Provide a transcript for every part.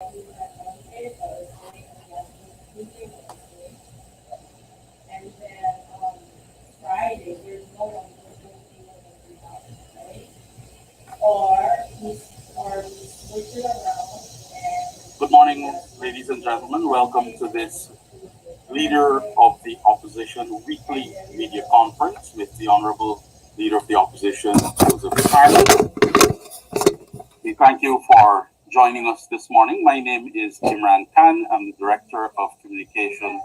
And then Friday, there's no one who's going to be able to help, right? Or we switch it around and Good morning, ladies and gentlemen. Welcome to this Leader of the Opposition weekly media conference with the Honorable Leader of the Opposition, Joseph Harmon. We thank you for joining us this morning. My name is Imran Khan. I'm the Director of Communication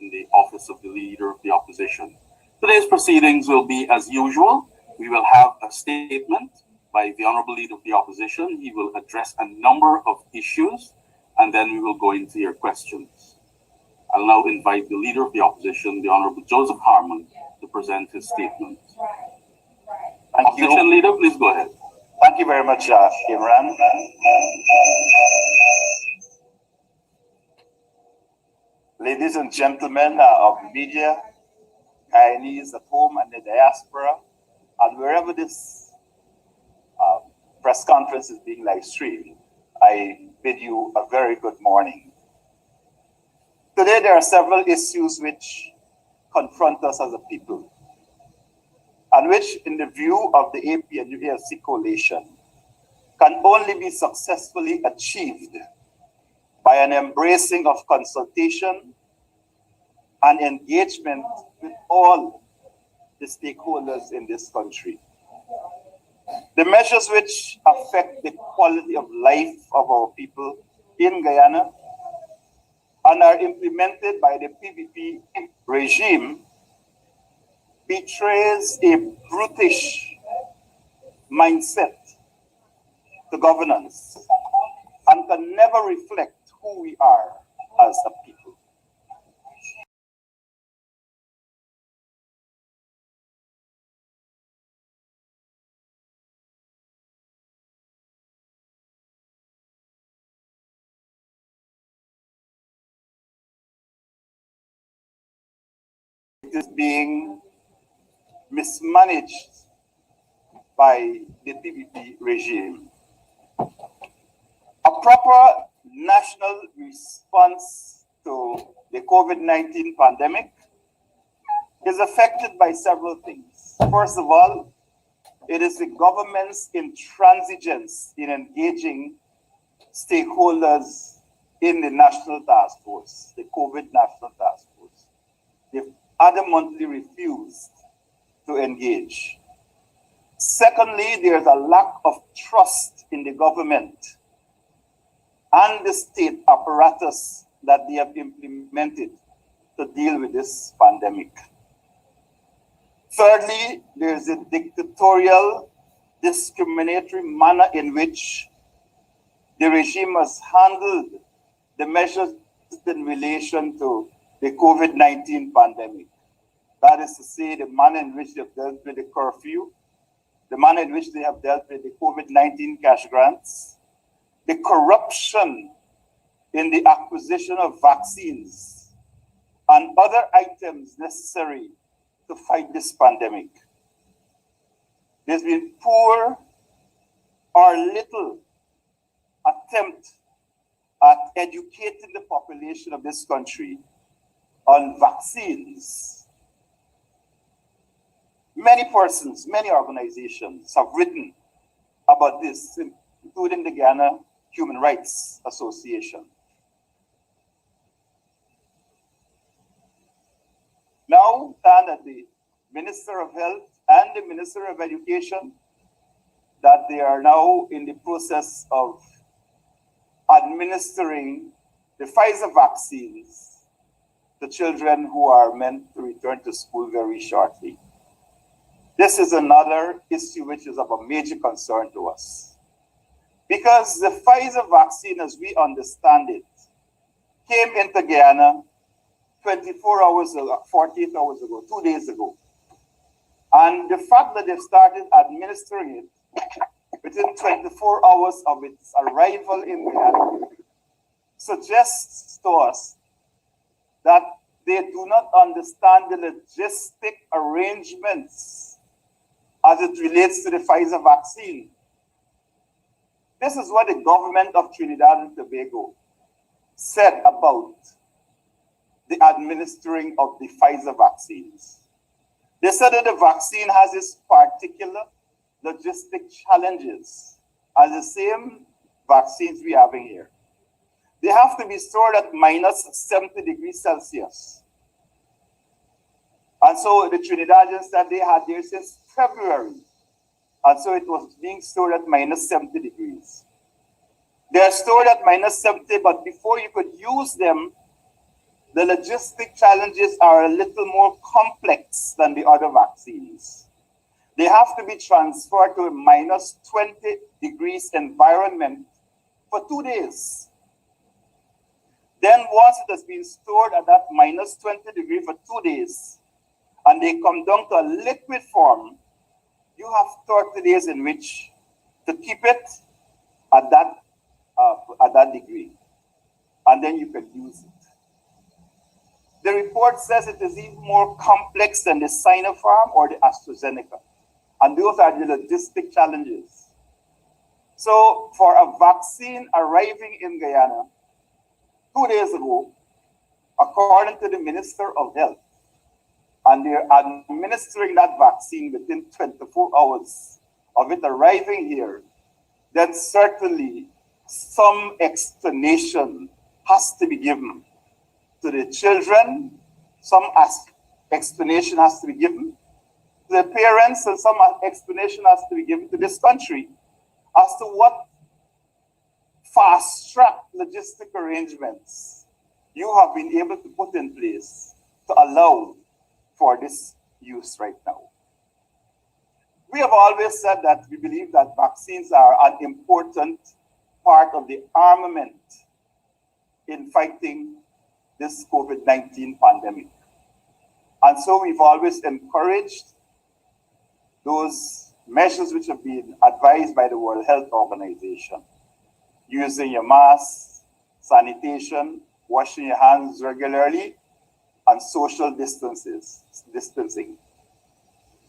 in the Office of the Leader of the Opposition. Today's proceedings will be as usual. We will have a statement by the Honorable Leader of the Opposition. He will address a number of issues, and then we will go into your questions. I'll now invite the Leader of the Opposition, the Honorable Joseph Harmon, to present his statement. Thank you. Opposition Leader, please go ahead. Thank you very much, Imran. Ladies and gentlemen of the media, Guyanese at home and the diaspora, and wherever this press conference is being live streamed, I bid you a very good morning. Today, there are several issues which confront us as a people, and which, in the view of the AP and UALC coalition, can only be successfully achieved by an embracing of consultation and engagement with all the stakeholders in this country. The measures which affect the quality of life of our people in Guyana and are implemented by the PVP regime betrays a brutish mindset to governance and can never reflect who we are as a people. It is being mismanaged by the PVP regime. A proper national response to the COVID-19 pandemic is affected by several things. First of all, it is the government's intransigence in engaging stakeholders in the National Task Force, the COVID National Task Force. They've adamantly refused to engage. Secondly, there's a lack of trust in the government and the state apparatus that they have implemented to deal with this pandemic. Thirdly, there's a dictatorial, discriminatory manner in which the regime has handled the measures in relation to the COVID-19 pandemic. That is to say, the manner in which they have dealt with the curfew, the manner in which they have dealt with the COVID-19 cash grants, the corruption in the acquisition of vaccines and other items necessary to fight this pandemic. There's been poor or little attempt at educating the population of this country on vaccines. Many persons, many organizations have written about this, including the Guyana Human Rights Association. Now, that the Minister of Health and the Minister of Education, that they are now in the process of administering the Pfizer vaccines to children who are meant to return to school very shortly. This is another issue which is of a major concern to us. Because the Pfizer vaccine, as we understand it, came into Guyana 24 hours ago, 48 hours ago, 2 days ago. And the fact that they've started administering it within 24 hours of its arrival in Guyana suggests to us that they do not understand the logistic arrangements as it relates to the Pfizer vaccine. This is what the government of Trinidad and Tobago said about the administering of the Pfizer vaccines. They said that the vaccine has its particular logistic challenges as the same vaccines we have in here. They have to be stored at minus 70 degrees Celsius. And so the Trinidadians said they had theirs since February. And so it was being stored at minus 70 degrees. They are stored at minus 70, but before you could use them, the logistic challenges are a little more complex than the other vaccines. They have to be transferred to a minus 20 degrees environment for 2 days. Then once it has been stored at that minus 20 degree for 2 days, and they come down to a liquid form, you have 30 days in which to keep it at that degree, and then you can use it. The report says it is even more complex than the Sinopharm or the AstraZeneca, and those are the logistic challenges. So for a vaccine arriving in Guyana 2 days ago, according to the Minister of Health, and they're administering that vaccine within 24 hours of it arriving here, then certainly some explanation has to be given to the children, some explanation has to be given to the parents, and some explanation has to be given to this country as to what fast-track logistic arrangements you have been able to put in place to allow for this use right now. We have always said that we believe that vaccines are an important part of the armament in fighting this COVID-19 pandemic. And so we've always encouraged those measures which have been advised by the World Health Organization. Using your mask, sanitation, washing your hands regularly, and social distancing.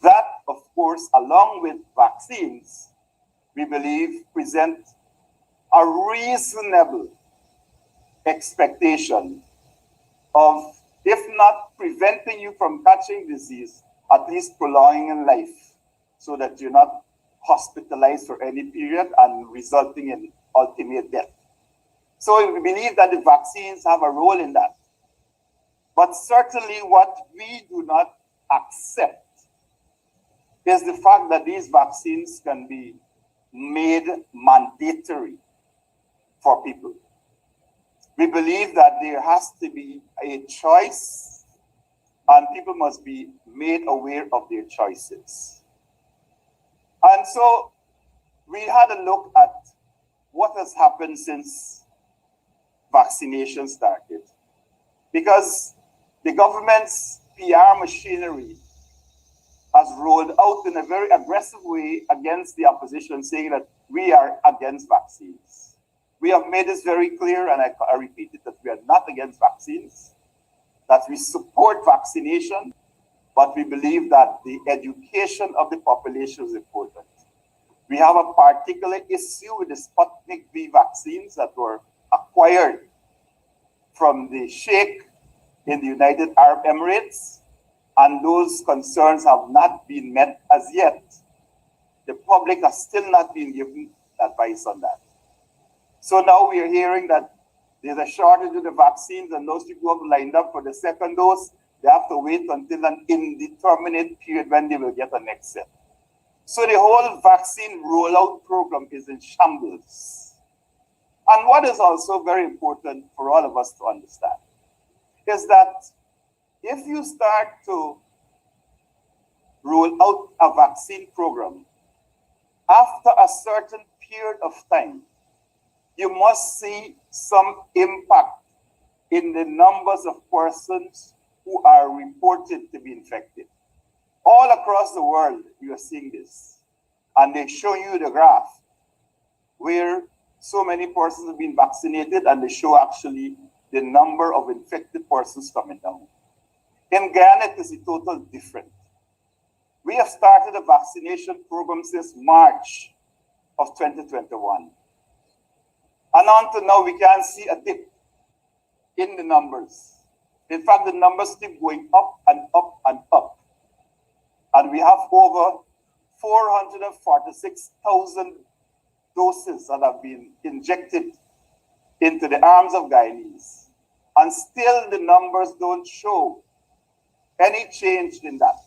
That, of course, along with vaccines, we believe present a reasonable expectation of, if not preventing you from catching disease, at least prolonging life so that you're not hospitalized for any period and resulting in ultimate death. So we believe that the vaccines have a role in that. But certainly what we do not accept is the fact that these vaccines can be made mandatory for people. We believe that there has to be a choice, and people must be made aware of their choices. And so we had a look at what has happened since vaccination started. Because the government's PR machinery has rolled out in a very aggressive way against the opposition, saying that we are against vaccines. We have made this very clear, and I repeat it, that we are not against vaccines, that we support vaccination, but we believe that the education of the population is important. We have a particular issue with the Sputnik V vaccines that were acquired from the Sheikh in the United Arab Emirates, and those concerns have not been met as yet. The public has still not been given advice on that. So now we are hearing that there's a shortage of the vaccines, and those people who have lined up for the second dose, they have to wait until an indeterminate period when they will get the next set. So the whole vaccine rollout program is in shambles. And what is also very important for all of us to understand is that if you start to roll out a vaccine program, after a certain period of time, you must see some impact in the numbers of persons who are reported to be infected. All across the world, you are seeing this. And they show you the graph where so many persons have been vaccinated, and they show actually the number of infected persons coming down. In Guyana, it is a total different. We have started a vaccination program since March of 2021. And on to now, we can see a dip in the numbers. In fact, the numbers keep going up and up and up. And we have over 446,000 doses that have been injected into the arms of Guyanese. And still the numbers don't show any change in that.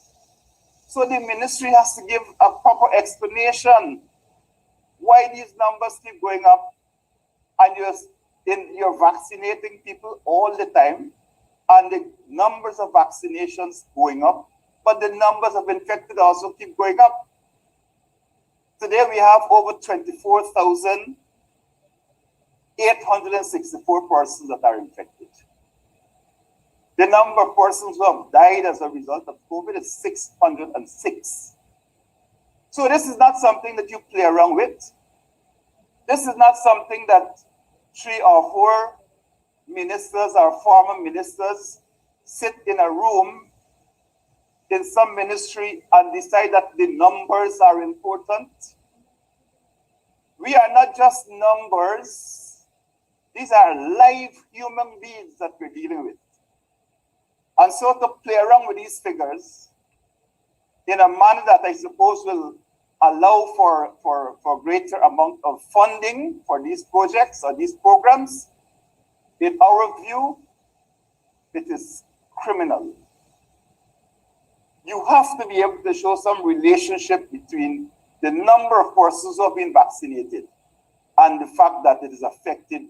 So the ministry has to give a proper explanation why these numbers keep going up, and you're vaccinating people all the time, and the numbers of vaccinations going up, but the numbers of infected also keep going up. Today we have over 24,864 persons that are infected. The number of persons who have died as a result of COVID is 606. So this is not something that you play around with. This is not something that 3 or 4 ministers or former ministers sit in a room in some ministry and decide that the numbers are important. We are not just numbers. These are live human beings that we're dealing with. And so to play around with these figures in a manner that I suppose will allow for greater amount of funding for these projects or these programs, in our view, it is criminal. You have to be able to show some relationship between the number of persons who have been vaccinated and the fact that it has affected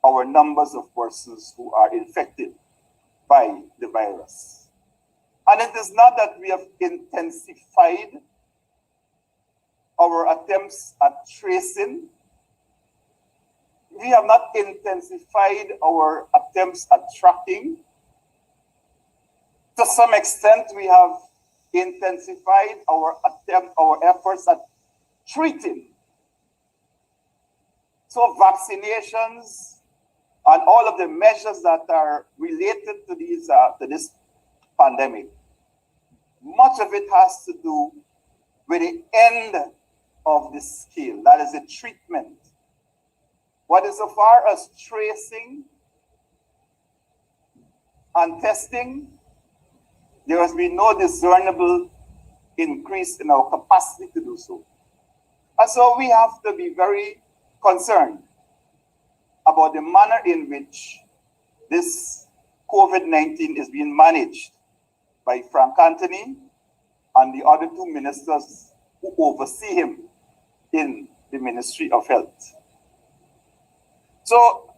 our numbers of persons who are infected by the virus. And it is not that we have intensified our attempts at tracing. We have not intensified our attempts at tracking. To some extent, we have intensified our efforts at treating. So vaccinations and all of the measures that are related to this pandemic, much of it has to do with the end of the scale, that is the treatment. But as far as tracing and testing, there has been no discernible increase in our capacity to do so. And so we have to be very concerned about the manner in which this COVID-19 is being managed by Frank Anthony and the other 2 ministers who oversee him in the Ministry of Health. So,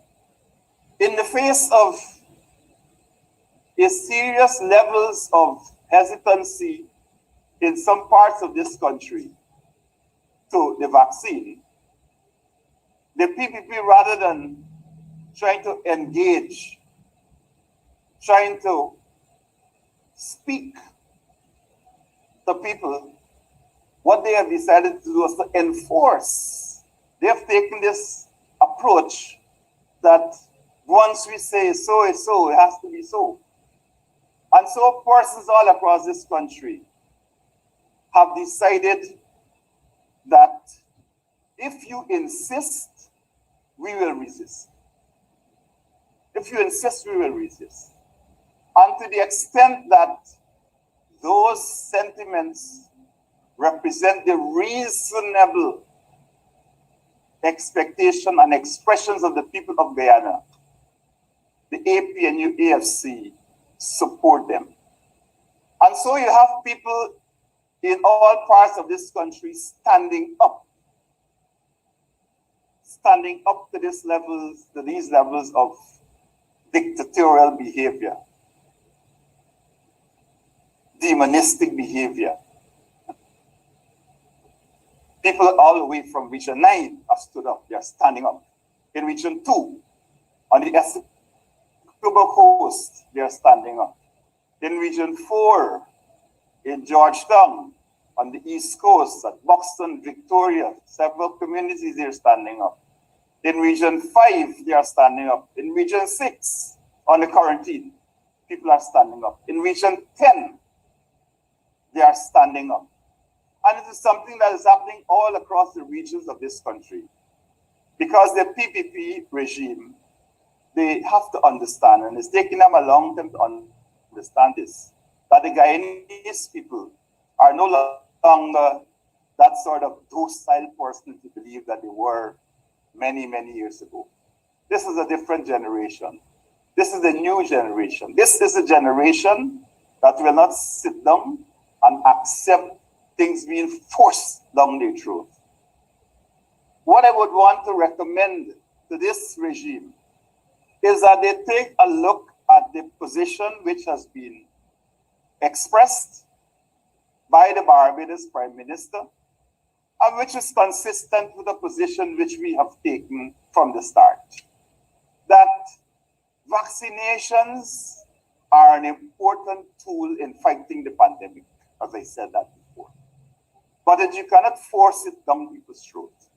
in the face of a serious levels of hesitancy in some parts of this country to the vaccine, the PPP, rather than trying to engage, trying to speak to people, what they have decided to do is to enforce. They have taken this approach that once we say so is so, it has to be so. And so persons all across this country have decided that if you insist, we will resist. If you insist, we will resist. And to the extent that those sentiments represent the reasonable expectation and expressions of the people of Guyana, the APNU AFC support them. And so you have people in all parts of this country standing up to these levels of dictatorial behavior, demonistic behavior. People all the way from Region 9 have stood up. They are standing up. In Region 2, on the Essequibo Coast, they are standing up. In Region 4, in Georgetown, on the East Coast, at Buxton, Victoria, several communities, they are standing up. In Region 5, they are standing up. In Region 6, on the quarantine, people are standing up. In Region 10, they are standing up. And it is something that is happening all across the regions of this country. Because the PPP regime, they have to understand, and it's taking them a long time to understand this, that the Guyanese people are no longer that sort of docile person to believe that they were many, many years ago. This is a different generation. This is the new generation. This is a generation that will not sit down and accept things being forced down their throat. What I would want to recommend to this regime is that they take a look at the position which has been expressed by the Barbados Prime Minister, and which is consistent with the position which we have taken from the start, that vaccinations are an important tool in fighting the pandemic, as I said that before. But that you cannot force it down people's throats.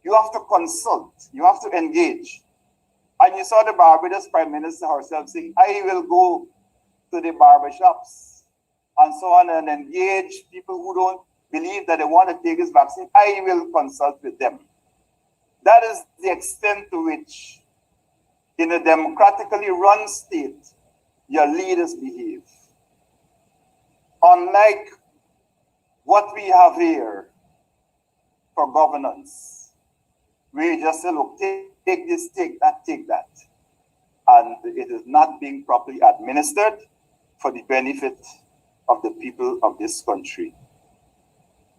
You have to consult, you have to engage. And you saw the Barbados Prime Minister herself saying, I will go to the barbershops and so on and engage people who don't believe that they want to take this vaccine. I will consult with them. That is the extent to which, in a democratically run state, your leaders behave. Unlike what we have here for governance, we just say, look, take this, take that, and it is not being properly administered for the benefit of the people of this country.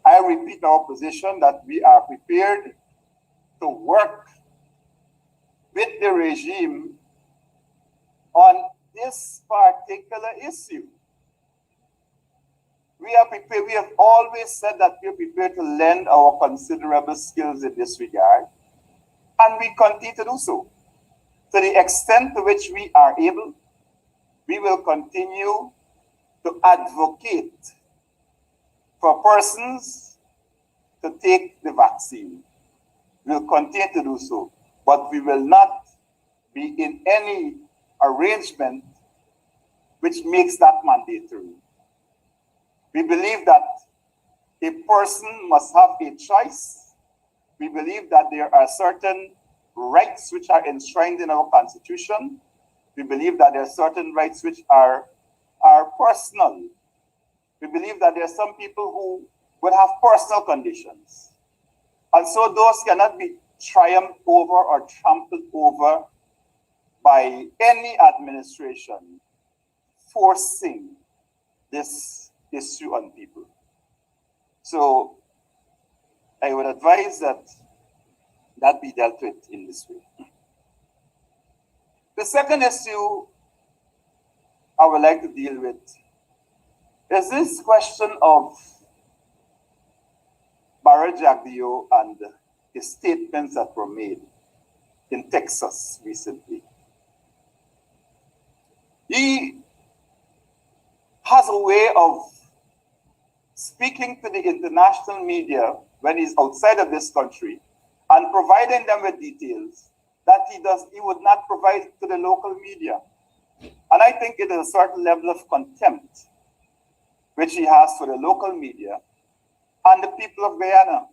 I repeat our position that we are prepared to work with the regime on this particular issue. We are prepared. We have always said that we are prepared to lend our considerable skills in this regard, and we continue to do so. To the extent to which we are able, we will continue to advocate for persons to take the vaccine. We will continue to do so, but we will not be in any arrangement which makes that mandatory. We believe that a person must have a choice. We believe that there are certain rights which are enshrined in our Constitution. We believe that there are certain rights which are personal. We believe that there are some people who will have personal conditions. And so those cannot be triumphed over or trampled over by any administration forcing this issue on people. So I would advise that that be dealt with in this way. The second issue I would like to deal with is this question of Barra Jagdeo and the statements that were made in Texas recently. He has a way of speaking to the international media when he's outside of this country and providing them with details that he would not provide to the local media. And I think it is a certain level of contempt which he has for the local media and the people of Guyana.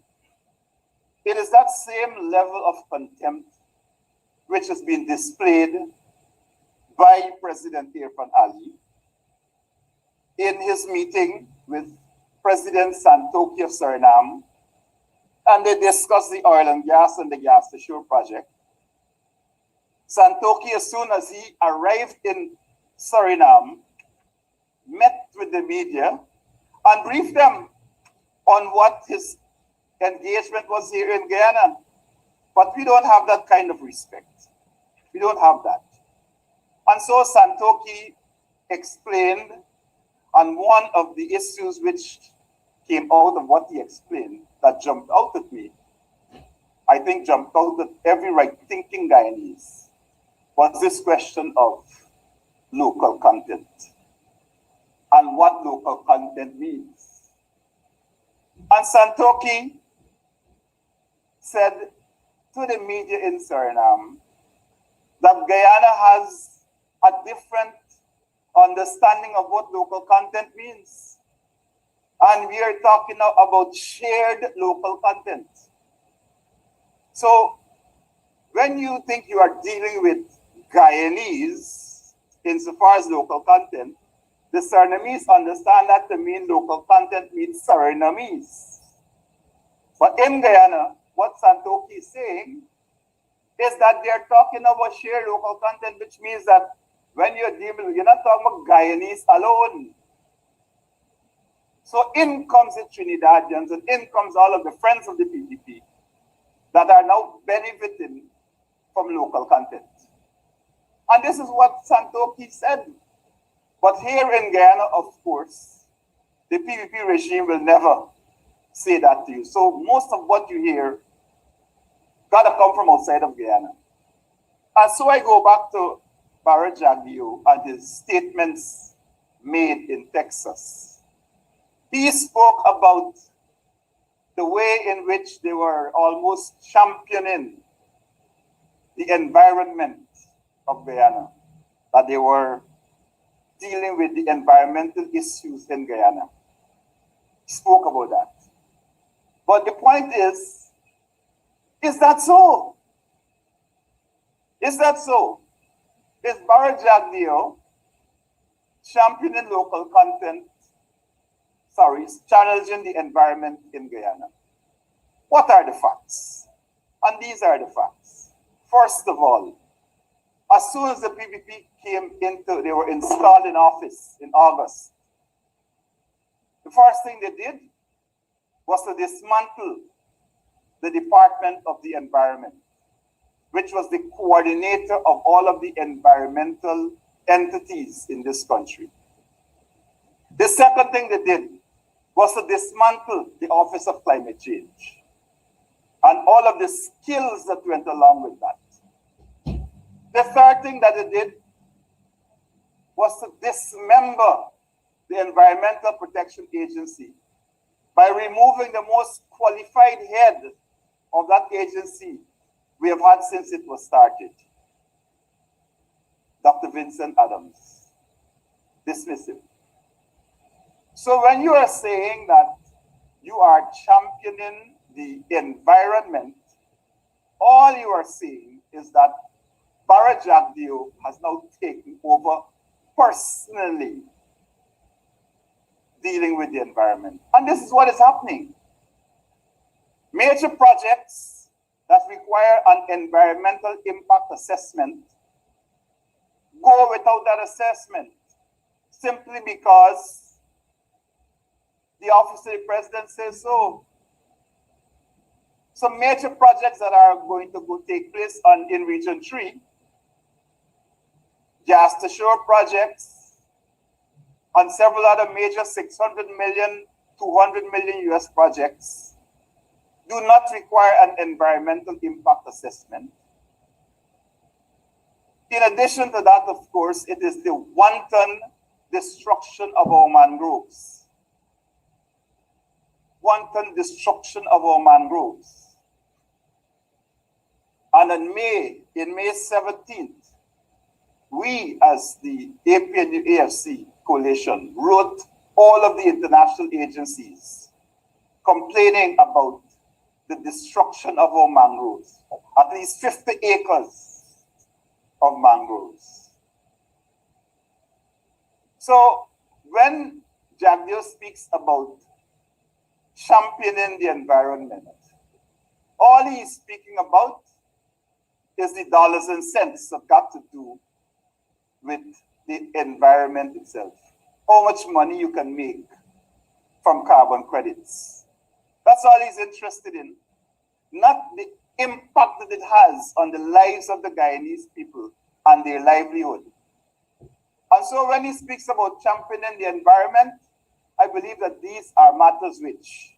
It is that same level of contempt which has been displayed by President Irfan Ali in his meeting with President Santoki of Suriname, and they discussed the oil and gas and the gas to shore project. Santoki, as soon as he arrived in Suriname, met with the media and briefed them on what his engagement was here in Guyana. But we don't have that kind of respect. We don't have that. And so Santoki explained, and one of the issues which came out of what he explained that jumped out at me, I think jumped out at every right-thinking Guyanese, was this question of local content and what local content means. And Santoki said to the media in Suriname that Guyana has a different understanding of what local content means. And we are talking now about shared local content. So when you think you are dealing with Guyanese, insofar as local content, the Surinamese understand that to mean local content means Surinamese. But in Guyana, what Santoki is saying is that they're talking about shared local content, which means that when you're dealing, you're not talking about Guyanese alone. So in comes the Trinidadians and in comes all of the friends of the PPP that are now benefiting from local content. And this is what Santoki said. But here in Guyana, of course, the PPP regime will never say that to you. So most of what you hear gotta come from outside of Guyana. And so I go back to Barra Jagdeo and his statements made in Texas. He spoke about the way in which they were almost championing the environment of Guyana, that they were dealing with the environmental issues in Guyana. He spoke about that. But the point is that so? Is that so? Is Barra Jagdeo championing local content, challenging the environment in Guyana? What are the facts? And these are the facts. First of all, as soon as the PPP they were installed in office in August, the first thing they did was to dismantle the Department of the Environment, which was the coordinator of all of the environmental entities in this country. The second thing they did was to dismantle the Office of Climate Change and all of the skills that went along with that. The third thing that they did was to dismember the Environmental Protection Agency by removing the most qualified head of that agency we have had since it was started, Dr. Vincent Adams. Dismiss him. So when you are saying that you are championing the environment, all you are saying is that Barra Jagdeo has now taken over personally dealing with the environment. And this is what is happening. Major projects that require an environmental impact assessment go without that assessment simply because the office of the president says so. Some major projects that are going to take place in Region 3, Gas to Shore projects, and several other major 600 million, 200 million US projects do not require an environmental impact assessment. In addition to that, of course, it is the wanton destruction of our mangroves. Wanton destruction of our mangroves. And in May 17th, we as the APNU AFC coalition wrote all of the international agencies complaining about the destruction of our mangroves, at least 50 acres of mangroves. So when Jagdeo speaks about championing the environment, all he is speaking about is the dollars and cents that got to do with the environment itself. How much money you can make from carbon credits. That's all he's interested in. Not the impact that it has on the lives of the Guyanese people and their livelihood. And so when he speaks about championing the environment, I believe that these are matters which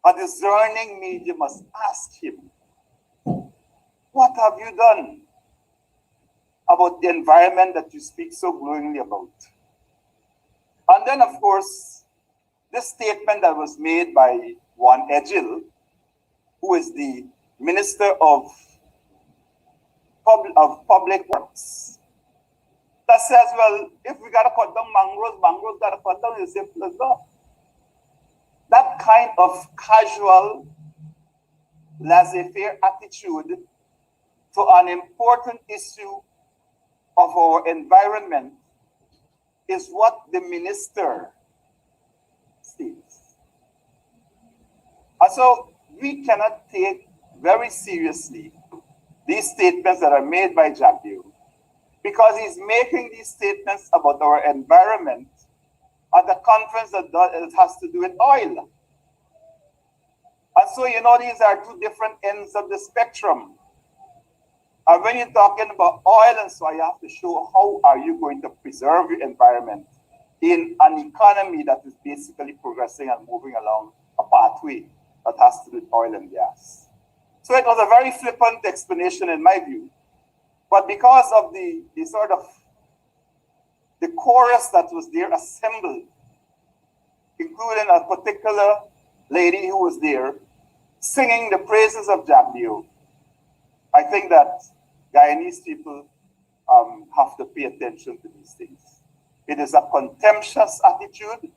a discerning media must ask him, what have you done about the environment that you speak so glowingly about? And then, of course, this statement that was made by Juan Egil, who is the Minister of Public Works, that says, well, if we got to cut down mangroves got to cut down, as simple as that. That kind of casual laissez-faire attitude to an important issue of our environment is what the minister states. And so we cannot take very seriously these statements that are made by Jagdeo, because he's making these statements about our environment at a conference that has to do with oil. And so, you know, these are two different ends of the spectrum. And when you're talking about oil and so, you have to show how are you going to preserve your environment in an economy that is basically progressing and moving along a pathway that has to do with oil and gas. So it was a very flippant explanation in my view. But because of the sort of the chorus that was there assembled, including a particular lady who was there singing the praises of Jagdeo, I think that Guyanese people have to pay attention to these things. It is a contemptuous attitude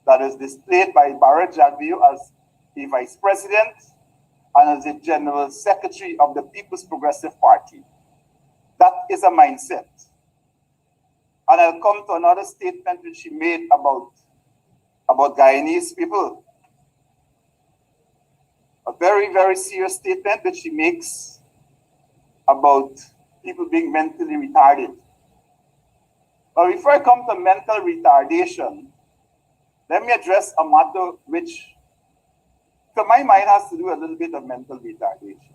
that is displayed by Barrett Jagdeo as the vice president and as the general secretary of the People's Progressive Party. That is a mindset. And I'll come to another statement which she made about Guyanese people. A very, very serious statement that she makes about people being mentally retarded. But before I come to mental retardation, let me address a matter which, to my mind, has to do a little bit of mental retardation.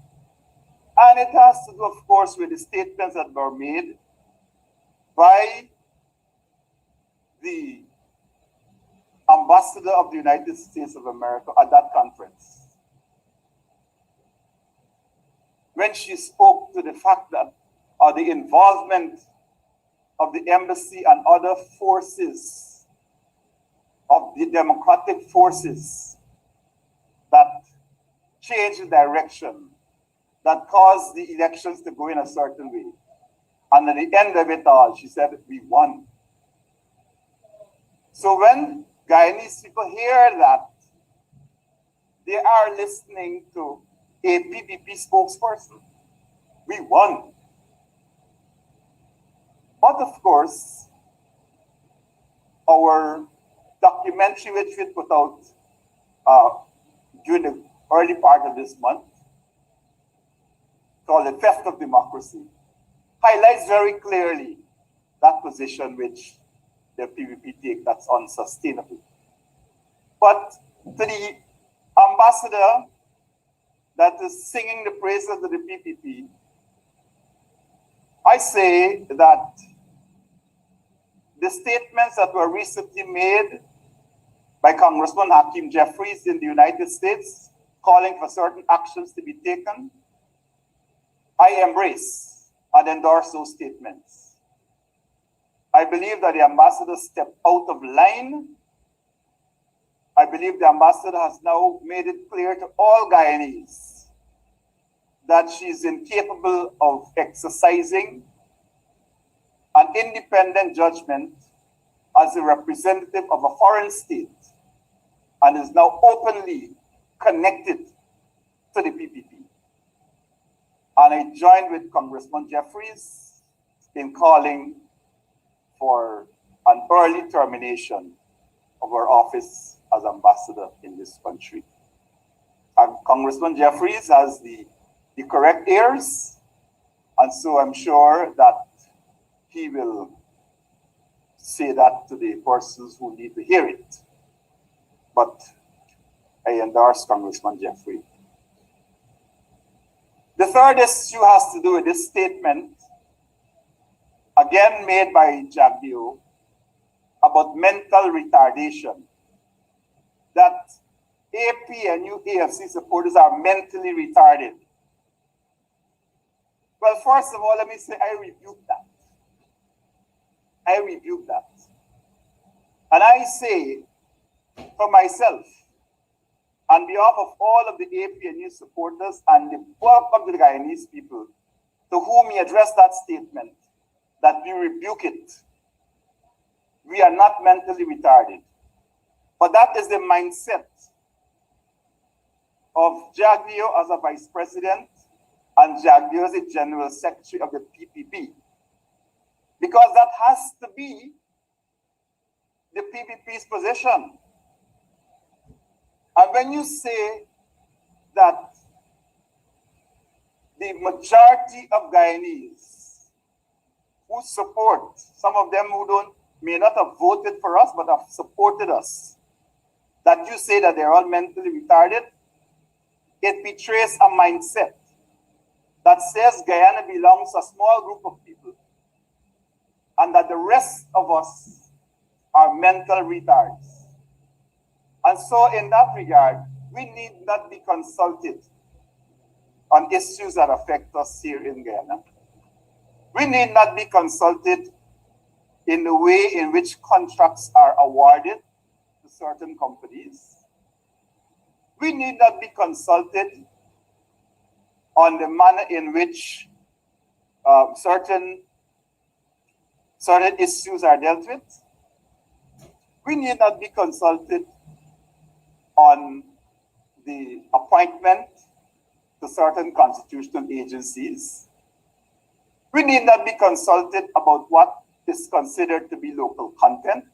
And it has to do, of course, with the statements that were made by the ambassador of the United States of America at that conference, when she spoke to the fact that the involvement of the embassy and other forces of the democratic forces that changed the direction, that caused the elections to go in a certain way. And at the end of it all, she said, we won. So when Guyanese people hear that, they are listening to a PPP spokesperson. We won. But of course, our documentary which we put out during the early part of this month, called The Theft of Democracy, highlights very clearly that position which the PPP take that's unsustainable. But to the ambassador that is singing the praises of the PPP, I say that the statements that were recently made by Congressman Hakeem Jeffries in the United States, calling for certain actions to be taken, I embrace and endorse those statements. I believe that the ambassador stepped out of line. I believe the ambassador has now made it clear to all Guyanese that she is incapable of exercising an independent judgment as a representative of a foreign state and is now openly connected to the PPP. And I joined with Congressman Jeffries in calling for an early termination of her office as ambassador in this country. And Congressman Jeffries has the correct ears, and so I'm sure that he will say that to the persons who need to hear it. But I endorse Congressman Jeffrey. The third issue has to do with this statement, again made by Jagdeo, about mental retardation, that AP and UAFC supporters are mentally retarded. Well, first of all, let me say I rebuke that. I rebuke that. And I say for myself, on behalf of all of the APNU supporters and the bulk of the Guyanese people to whom he addressed that statement, that we rebuke it. We are not mentally retarded. But that is the mindset of Jagdeo as a vice president and Jagdeo as the general secretary of the PPP. Because that has to be the PPP's position. And when you say that the majority of Guyanese who support, some of them who may not have voted for us, but have supported us, that you say that they're all mentally retarded, it betrays a mindset that says Guyana belongs to a small group of people and that the rest of us are mental retards. And so in that regard, we need not be consulted on issues that affect us here in Guyana. We need not be consulted in the way in which contracts are awarded to certain companies. We need not be consulted on the manner in which certain issues are dealt with. We need not be consulted on the appointment to certain constitutional agencies. We need not be consulted about what is considered to be local content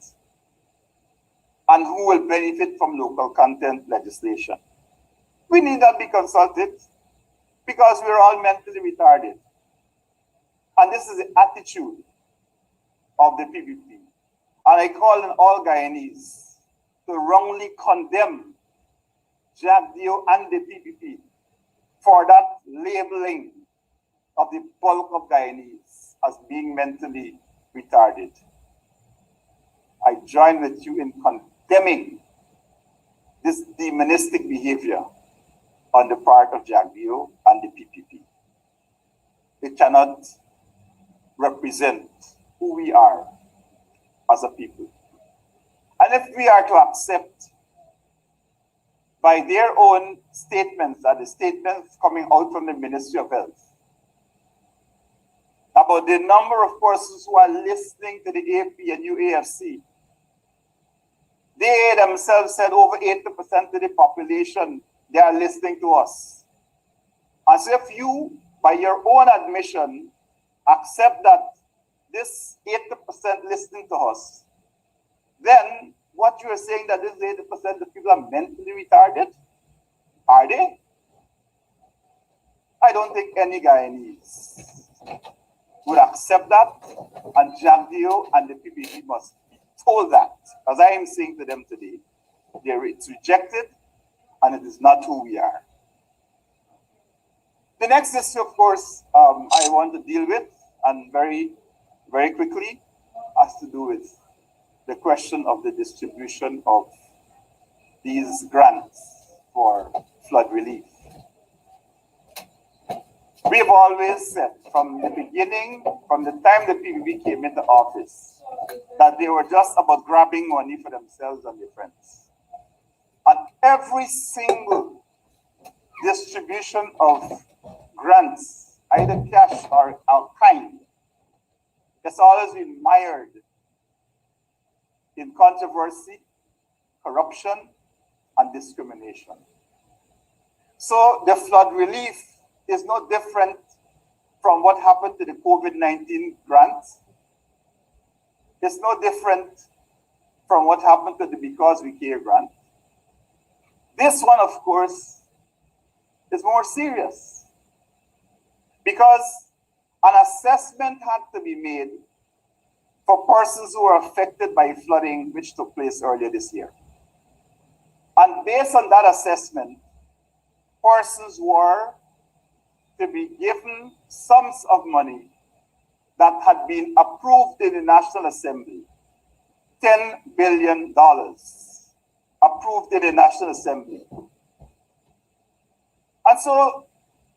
and who will benefit from local content legislation. We need not be consulted because we're all mentally retarded. And this is the attitude of the PPP. And I call on all Guyanese to wrongly condemn Jagdeo and the PPP for that labeling of the bulk of Guyanese as being mentally retarded. I join with you in condemning this demonistic behavior on the part of Jagdeo and the PPP. It cannot represent who we are as a people. And if we are to accept by their own statements, that the statements coming out from the Ministry of Health, about the number of persons who are listening to the AP and UAFC, they themselves said over 80% of the population, they are listening to us. As if you, by your own admission, accept that this 80% listening to us, then what you are saying that this 80% of people are mentally retarded? Are they? I don't think any Guyanese would accept that, and Jagdeo and the PPP must be told that, as I am saying to them today. It's rejected, and it is not who we are. The next issue, of course, I want to deal with, and very, very quickly, has to do with the question of the distribution of these grants for flood relief. We have always said from the beginning, from the time the PPP came into office, that they were just about grabbing money for themselves and their friends. And every single distribution of grants, either cash or kind, has always been mired in controversy, corruption, and discrimination. So the flood relief is no different from what happened to the COVID-19 grants. It's no different from what happened to the Because We Care grant. This one, of course, is more serious because an assessment had to be made for persons who were affected by flooding which took place earlier this year. And based on that assessment, persons were to be given sums of money that had been approved in the National Assembly. $10 billion approved in the National Assembly. And so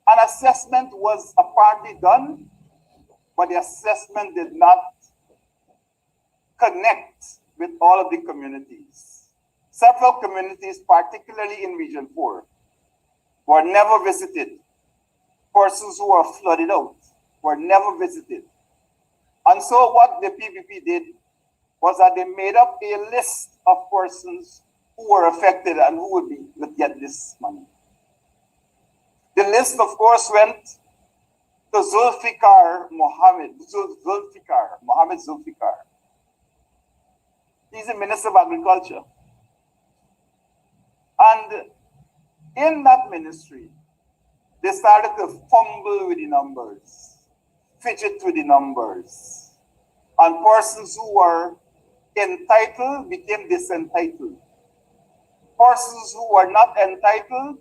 an assessment was apparently done, but the assessment did not connect with all of the communities. Several communities, particularly in Region 4, were never visited. Persons who were flooded out were never visited. And so what the PPP did was that they made up a list of persons who were affected and who would get this money. The list, of course, went to Mohammed Zulfikar. He's the Minister of Agriculture. And in that ministry, they started to fumble with the numbers, fidget with the numbers. And persons who were entitled became disentitled. Persons who were not entitled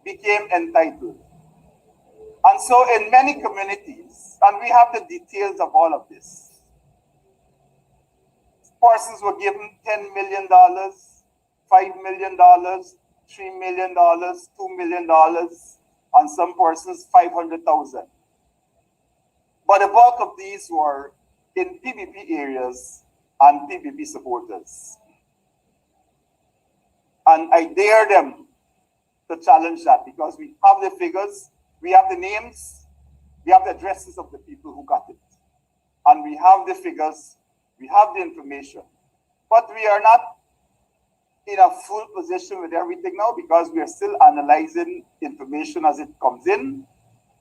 became entitled. And so in many communities, and we have the details of all of this, persons were given $10 million, $5 million, $3 million, $2 million, and some persons 500,000. But the bulk of these were in PPP areas and PPP supporters. And I dare them to challenge that, because we have the figures, we have the names, we have the addresses of the people who got it. And we have the figures, we have the information. But we are not in a full position with everything now, because we are still analyzing information as it comes in.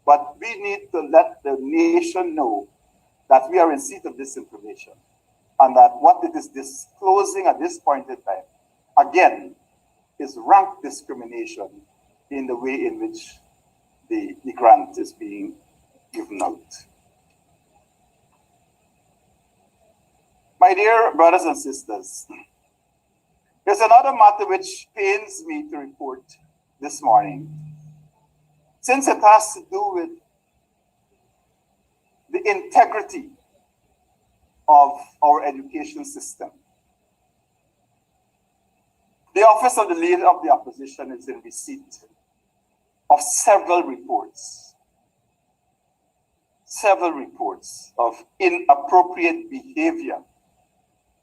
But we need to let the nation know that we are in receipt of this information, and that what it is disclosing at this point in time, again, is rank discrimination in the way in which the grant is being given out. My dear brothers and sisters, there's another matter which pains me to report this morning, since it has to do with the integrity of our education system. The office of the leader of the opposition is in receipt of several reports of inappropriate behavior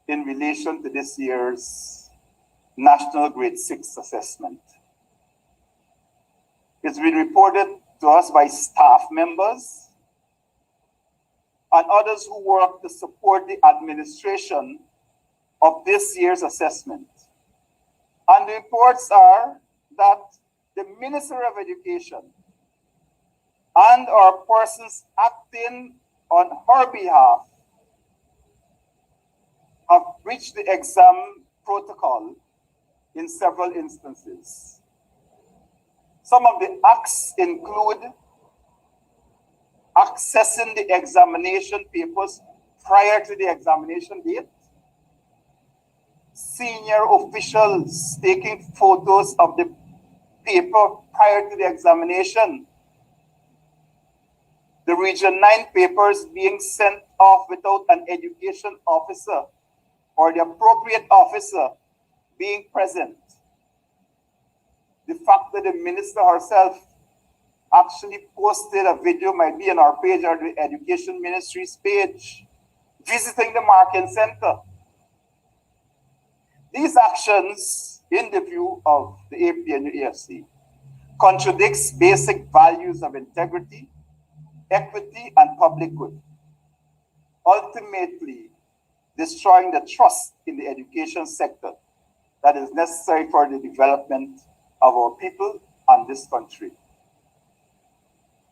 in relation to this year's National Grade 6 assessment. It's been reported to us by staff members and others who work to support the administration of this year's assessment. And the reports are that the Minister of Education and our persons acting on her behalf have breached the exam protocol in several instances. Some of the acts include accessing the examination papers prior to the examination date, senior officials taking photos of the paper prior to the examination, the Region 9 papers being sent off without an education officer or the appropriate officer being present. The fact that the minister herself actually posted a video, might be on our page or the Education Ministry's page, visiting the marking center. These actions, in the view of the APNU-EFC, contradicts basic values of integrity, equity, and public good, ultimately destroying the trust in the education sector that is necessary for the development of our people and this country.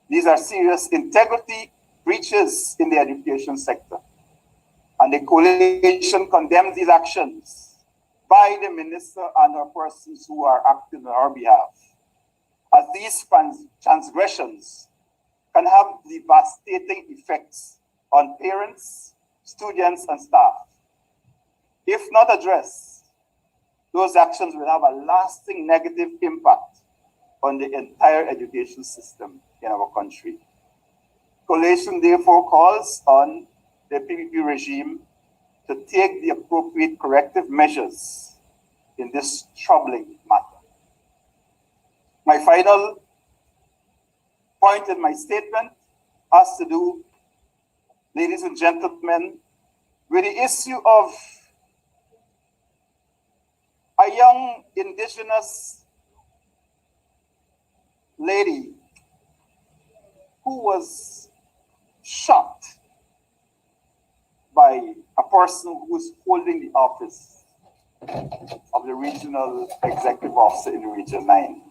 These are serious integrity breaches in the education sector, and the coalition condemns these actions by the minister and her persons who are acting on our behalf, as these transgressions can have devastating effects on parents, students, and staff. If not addressed, those actions will have a lasting negative impact on the entire education system in our country. Coalition therefore calls on the PPP regime to take the appropriate corrective measures in this troubling matter. My final point in my statement has to do, ladies and gentlemen, with the issue of a young indigenous lady who was shot by a person who was holding the office of the regional executive officer in Region 9.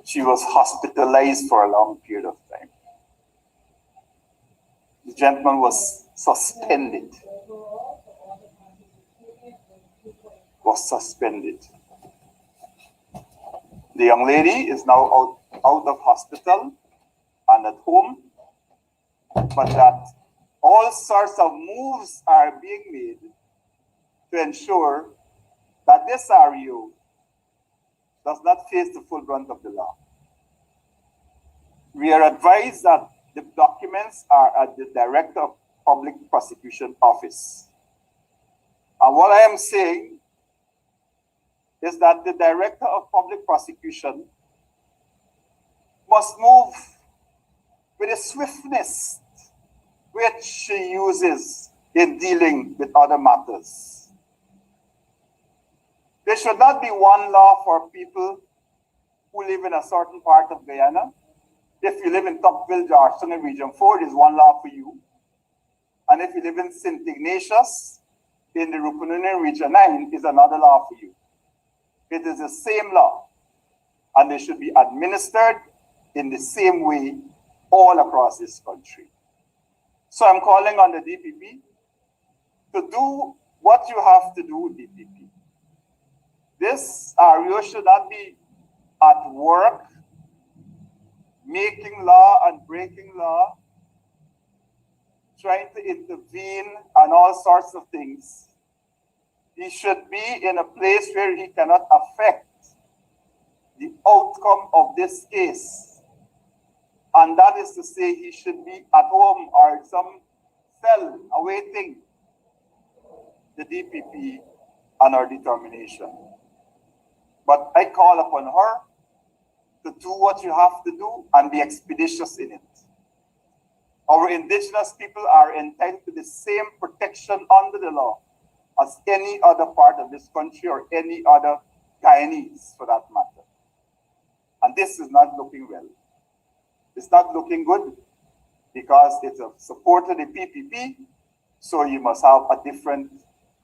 She was hospitalized for a long period of time. The gentleman was suspended. The young lady is now out of hospital and at home, but that all sorts of moves are being made to ensure that this REO does not face the full brunt of the law. We are advised that the documents are at the Director of Public Prosecution Office. And what I am saying is that the Director of Public Prosecution must move with the swiftness which she uses in dealing with other matters. There should not be one law for people who live in a certain part of Guyana. If you live in Tocqueville, Georgetown, and Region 4, it is one law for you. And if you live in St. Ignatius, in the Rupununi Region 9, is another law for you. It is the same law, and they should be administered in the same way all across this country. So I'm calling on the DPP to do what you have to do, DPP. This REO should not be at work, making law and breaking law, trying to intervene and all sorts of things. He should be in a place where he cannot affect the outcome of this case. And that is to say, he should be at home or in some cell awaiting the DPP and our determination. But I call upon her to do what you have to do and be expeditious in it. Our indigenous people are entitled to the same protection under the law as any other part of this country or any other Guyanese for that matter. And this is not looking well. It's not looking good because it's a support of the PPP, so you must have a different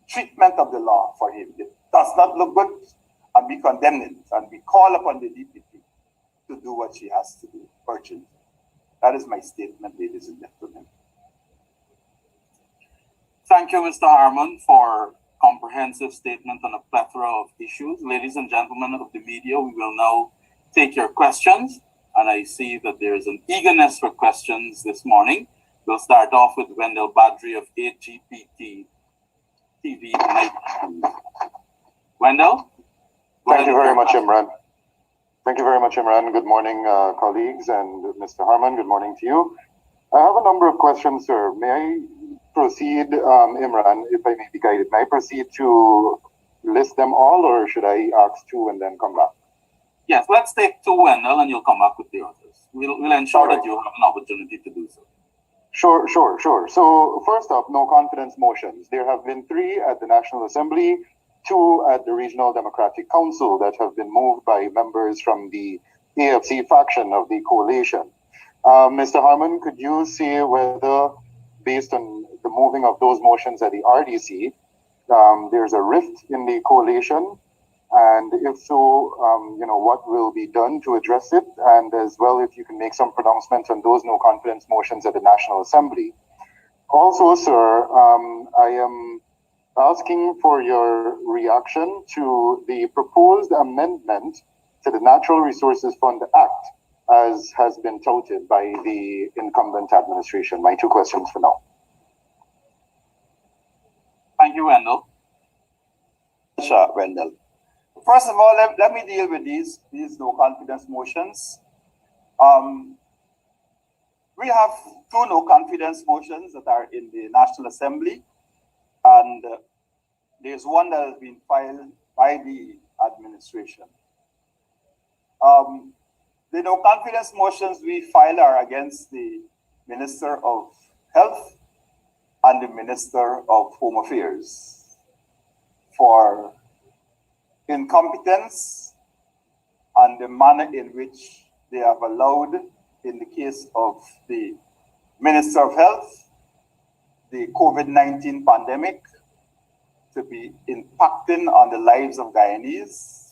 treatment of the law for him. It does not look good, and we condemn it, and we call upon the DPP to do what she has to do urgently. That is my statement, ladies and gentlemen. Thank you, Mr. Harmon, for comprehensive statement on a plethora of issues. Ladies and gentlemen of the media, we will now take your questions. And I see that there is an eagerness for questions this morning. We'll start off with Wendell Badri of AGPT TV Night News. Wendell? Thank you very much, Imran. Thank you very much, Imran. Good morning, colleagues, and Mr. Harmon, good morning to you. I have a number of questions, sir. May I proceed, Imran, if I may be guided? May I proceed to list them all, or should I ask two and then come back? Yes, let's take two, Wendell, and you'll come back with the others. We'll ensure that you have an opportunity to do so. Sure. So first up, no confidence motions. There have been 3 at the National Assembly, 2 at the Regional Democratic Council that have been moved by members from the AFC faction of the coalition. Mr. Harmon, could you say whether, based on the moving of those motions at the RDC, there's a rift in the coalition? And if so, what will be done to address it? And as well, if you can make some pronouncements on those no confidence motions at the National Assembly. Also, sir, I am asking for your reaction to the proposed amendment to the Natural Resources Fund Act, as has been touted by the incumbent administration. My 2 questions for now. Thank you, Wendell. Sure, Wendell. First of all, let me deal with these no confidence motions. We have 2 no confidence motions that are in the National Assembly, and there's one that has been filed by the administration. The no confidence motions we file are against the Minister of Health and the Minister of Home Affairs for incompetence and the manner in which they have allowed, in the case of the Minister of Health, the COVID-19 pandemic to be impacting on the lives of Guyanese,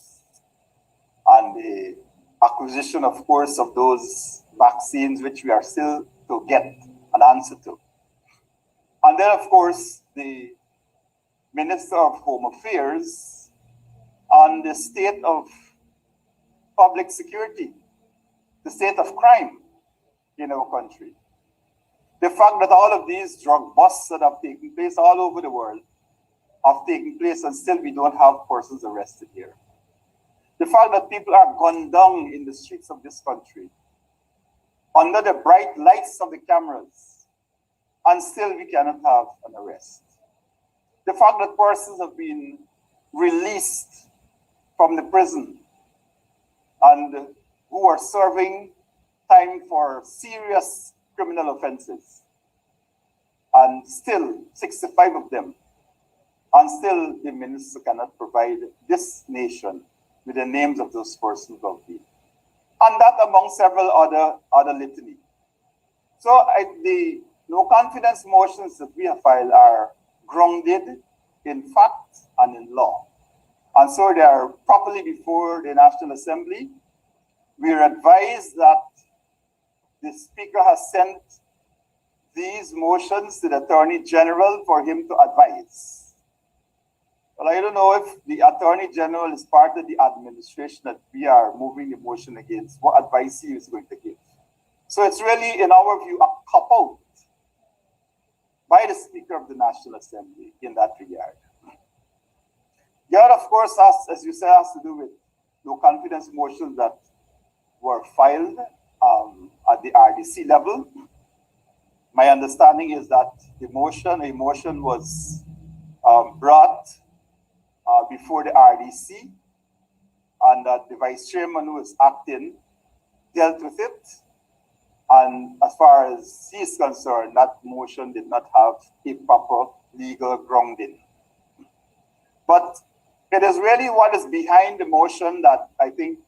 and the acquisition, of course, of those vaccines, which we are still to get an answer to. And then, of course, the Minister of Home Affairs on the state of public security, the state of crime in our country. The fact that all of these drug busts that have taken place all over the world have taken place and still we don't have persons arrested here. The fact that people are gunned down in the streets of this country under the bright lights of the cameras and still we cannot have an arrest. The fact that persons have been released from the prison and who are serving time for serious criminal offenses, and still 65 of them, and still the minister cannot provide this nation with the names of those persons of the, and that among several other litany. So the no confidence motions that we have filed are grounded in fact and in law, and so they are properly before the National Assembly. We are advised that the Speaker has sent these motions to the Attorney General for him to advise. Well, I don't know if the Attorney General is part of the administration that we are moving the motion against, what advice he is going to give. So it's really, in our view, a cop-out by the Speaker of the National Assembly in that regard. The other, of course, as you said, has to do with no confidence motions that were filed at the RDC level. My understanding is that a motion was brought before the RDC, and that the Vice Chairman who was acting dealt with it. And as far as he is concerned, that motion did not have a proper legal grounding. But it is really what is behind the motion that I think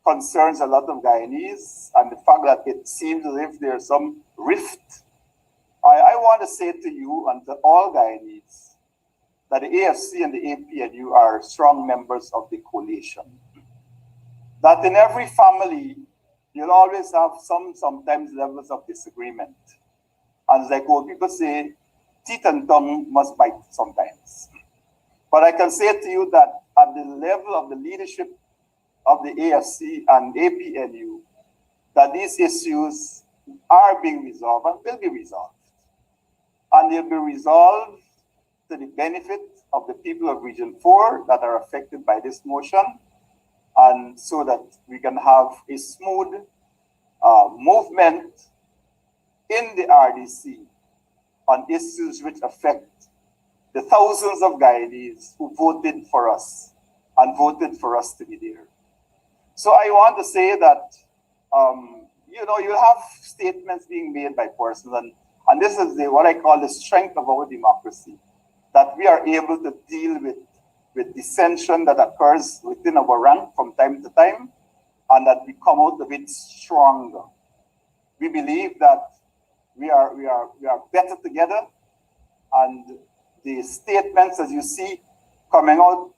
concerns a lot of Guyanese, and the fact that it seems as if there's some rift. I want to say to you and to all Guyanese that the AFC and the APNU are strong members of the coalition. That in every family, you'll always have sometimes levels of disagreement. And it's like what people say, teeth and tongue must bite sometimes. But I can say to you that at the level of the leadership of the AFC and APNU, that these issues are being resolved and will be resolved. And they'll be resolved to the benefit of the people of Region 4 that are affected by this motion, and so that we can have a smooth movement in the RDC on issues which affect the thousands of Guyanese who voted for us and voted for us to be there. So I want to say that, you have statements being made by persons, and this is what I call the strength of our democracy, that we are able to deal with dissension that occurs within our rank from time to time, and that we come out of it stronger. We believe that we are better together, and the statements, as you see, coming out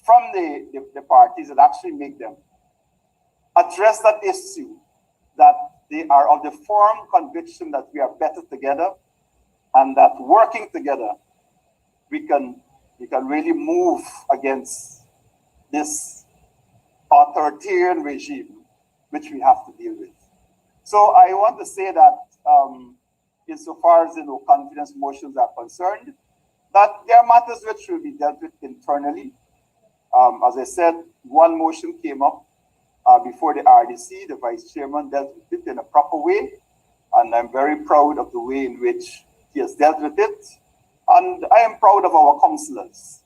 from the parties that actually make them address that issue, that they are of the firm conviction that we are better together, and that working together, we can really move against this authoritarian regime which we have to deal with. So I want to say that insofar as the no confidence motions are concerned, that there are matters which will be dealt with internally. As I said, one motion came up before the RDC. The Vice Chairman dealt with it in a proper way, and I'm very proud of the way in which he has dealt with it. And I am proud of our councillors.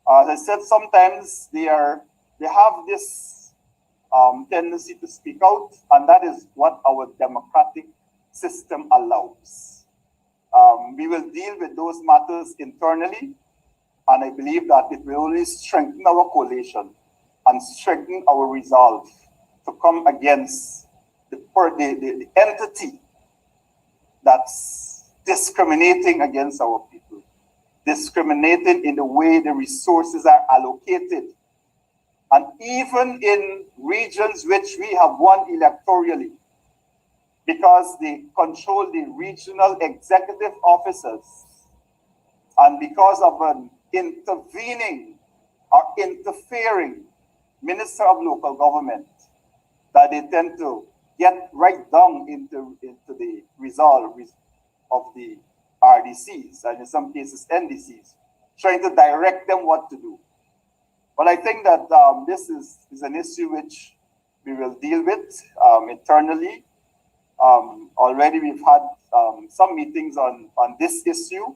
As I said, sometimes they have this tendency to speak out, and that is what our democratic system allows. We will deal with those matters internally, and I believe that it will only strengthen our coalition and strengthen our resolve to come against the entity that's discriminating against our people, discriminating in the way the resources are allocated, And even in regions which we have won electorally, because they control the regional executive officers, and because of an intervening or interfering minister of local government, that they tend to get right down into the resolve of the RDCs, and in some cases NDCs, trying to direct them what to do. But I think that this is an issue which we will deal with internally. Already we've had some meetings on this issue,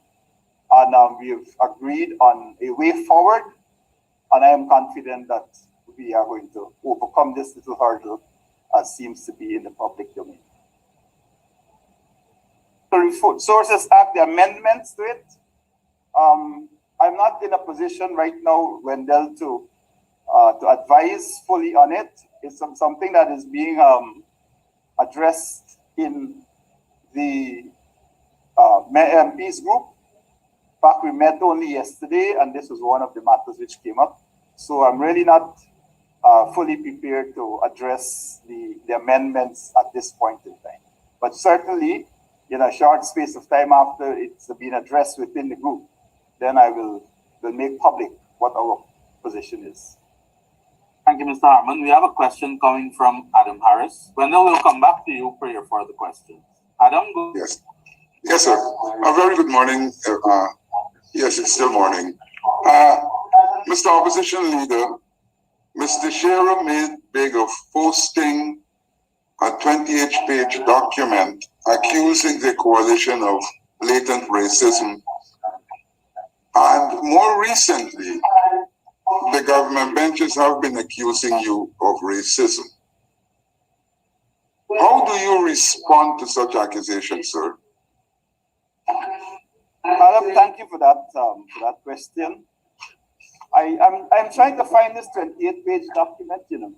and we've agreed on a way forward. And I am confident that we are going to overcome this little hurdle as seems to be in the public domain. The Sources Act, the amendments to it, I'm not in a position right now, Wendell, to advise fully on it. It's something that is being addressed in the MPs group. In fact, we met only yesterday, and this was one of the matters which came up. So I'm really not fully prepared to address the amendments at this point in time. But certainly, in a short space of time after it's been addressed within the group, then I will make public what our position is. Thank you, Mr. Harmon. We have a question coming from Adam Harris. Wendell will come back to you for your further questions. Adam, go. Yes. Yes, sir. A very good morning. Yes, it's still morning. Mr. Opposition Leader, Mr. Shearer made big of posting a 28-page document accusing the coalition of blatant racism. And more recently, the government benches have been accusing you of racism. How do you respond to such accusations, sir? Adam, thank you for that question. I'm trying to find this 28-page document, you know.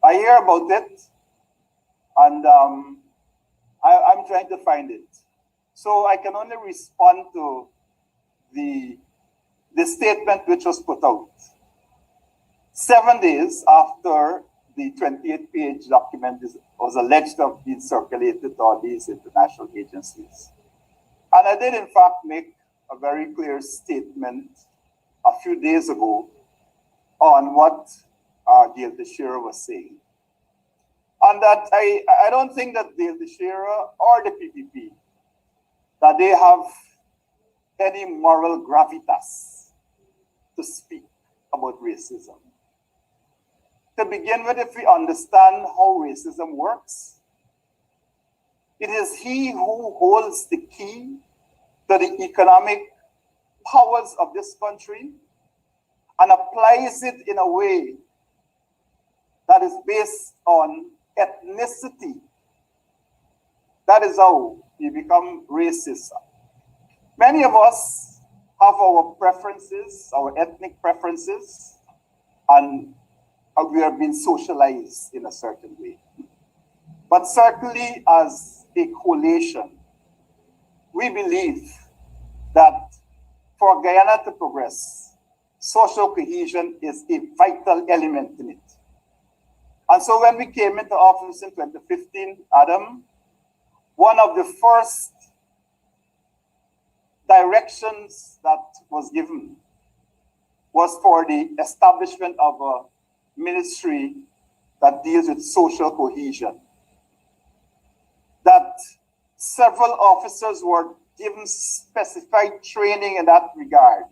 I hear about it, and I'm trying to find it. So I can only respond to the statement which was put out 7 days after the 28-page document was alleged to have been circulated to all these international agencies. And I did, in fact, make a very clear statement a few days ago on what Gail Teixeira was saying. And that I don't think that Gail Teixeira or the PPP, that they have any moral gravitas to speak about racism. To begin with, if we understand how racism works, it is he who holds the key to the economic powers of this country and applies it in a way that is based on ethnicity. That is how we become racist. Many of us have our preferences, our ethnic preferences, and we have been socialized in a certain way. But certainly as a coalition, we believe that for Guyana to progress, social cohesion is a vital element in it. And so when we came into office in 2015, Adam, one of the first directions that was given was for the establishment of a ministry that deals with social cohesion. That several officers were given specified training in that regard.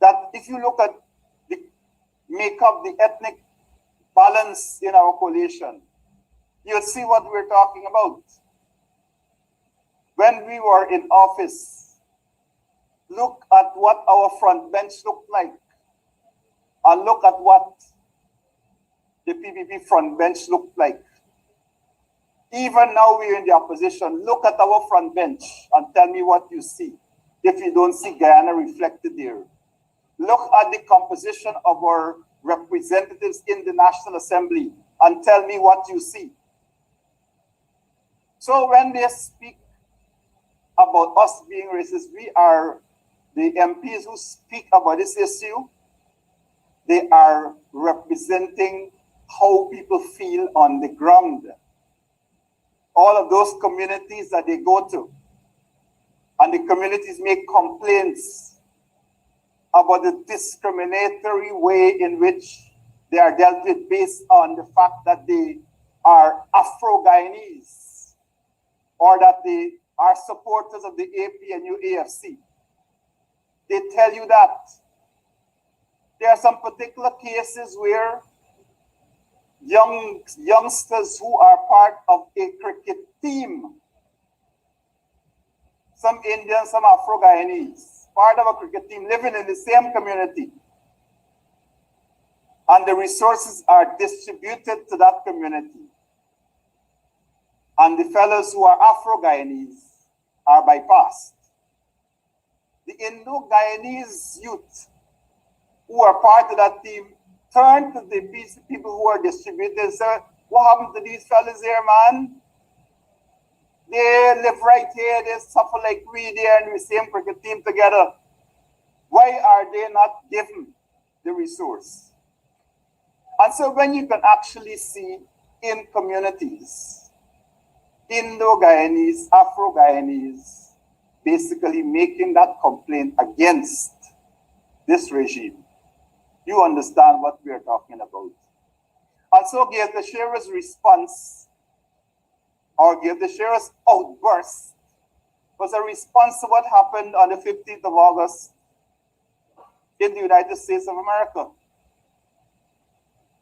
That if you look at the makeup, the ethnic balance in our coalition, you'll see what we're talking about. When we were in office, look at what our front bench looked like, and look at what the PPP front bench looked like. Even now we're in the opposition, look at our front bench and tell me what you see if you don't see Guyana reflected there. Look at the composition of our representatives in the National Assembly and tell me what you see. So when they speak about us being racist, we are the MPs who speak about this issue They are representing how people feel on the ground. All of those communities that they go to, and the communities make complaints about the discriminatory way in which they are dealt with based on the fact that they are Afro-Guyanese or that they are supporters of the APNU AFC. They tell you that there are some particular cases where youngsters who are part of a cricket team, some Indians, some Afro-Guyanese, part of a cricket team living in the same community, and the resources are distributed to that community. And the fellows who are Afro-Guyanese are bypassed. The Indo-Guyanese youth who are part of that team turn to the people who are distributed and say, what happened to these fellas here, man? They live right here, they suffer like we, they are in the same cricket team together. Why are they not given the resource? And so when you can actually see in communities, Indo-Guyanese, Afro-Guyanese, basically making that complaint against this regime, you understand what we are talking about. And so Teixeira's response, or Teixeira's outburst, was a response to what happened on the 15th of August in the United States of America.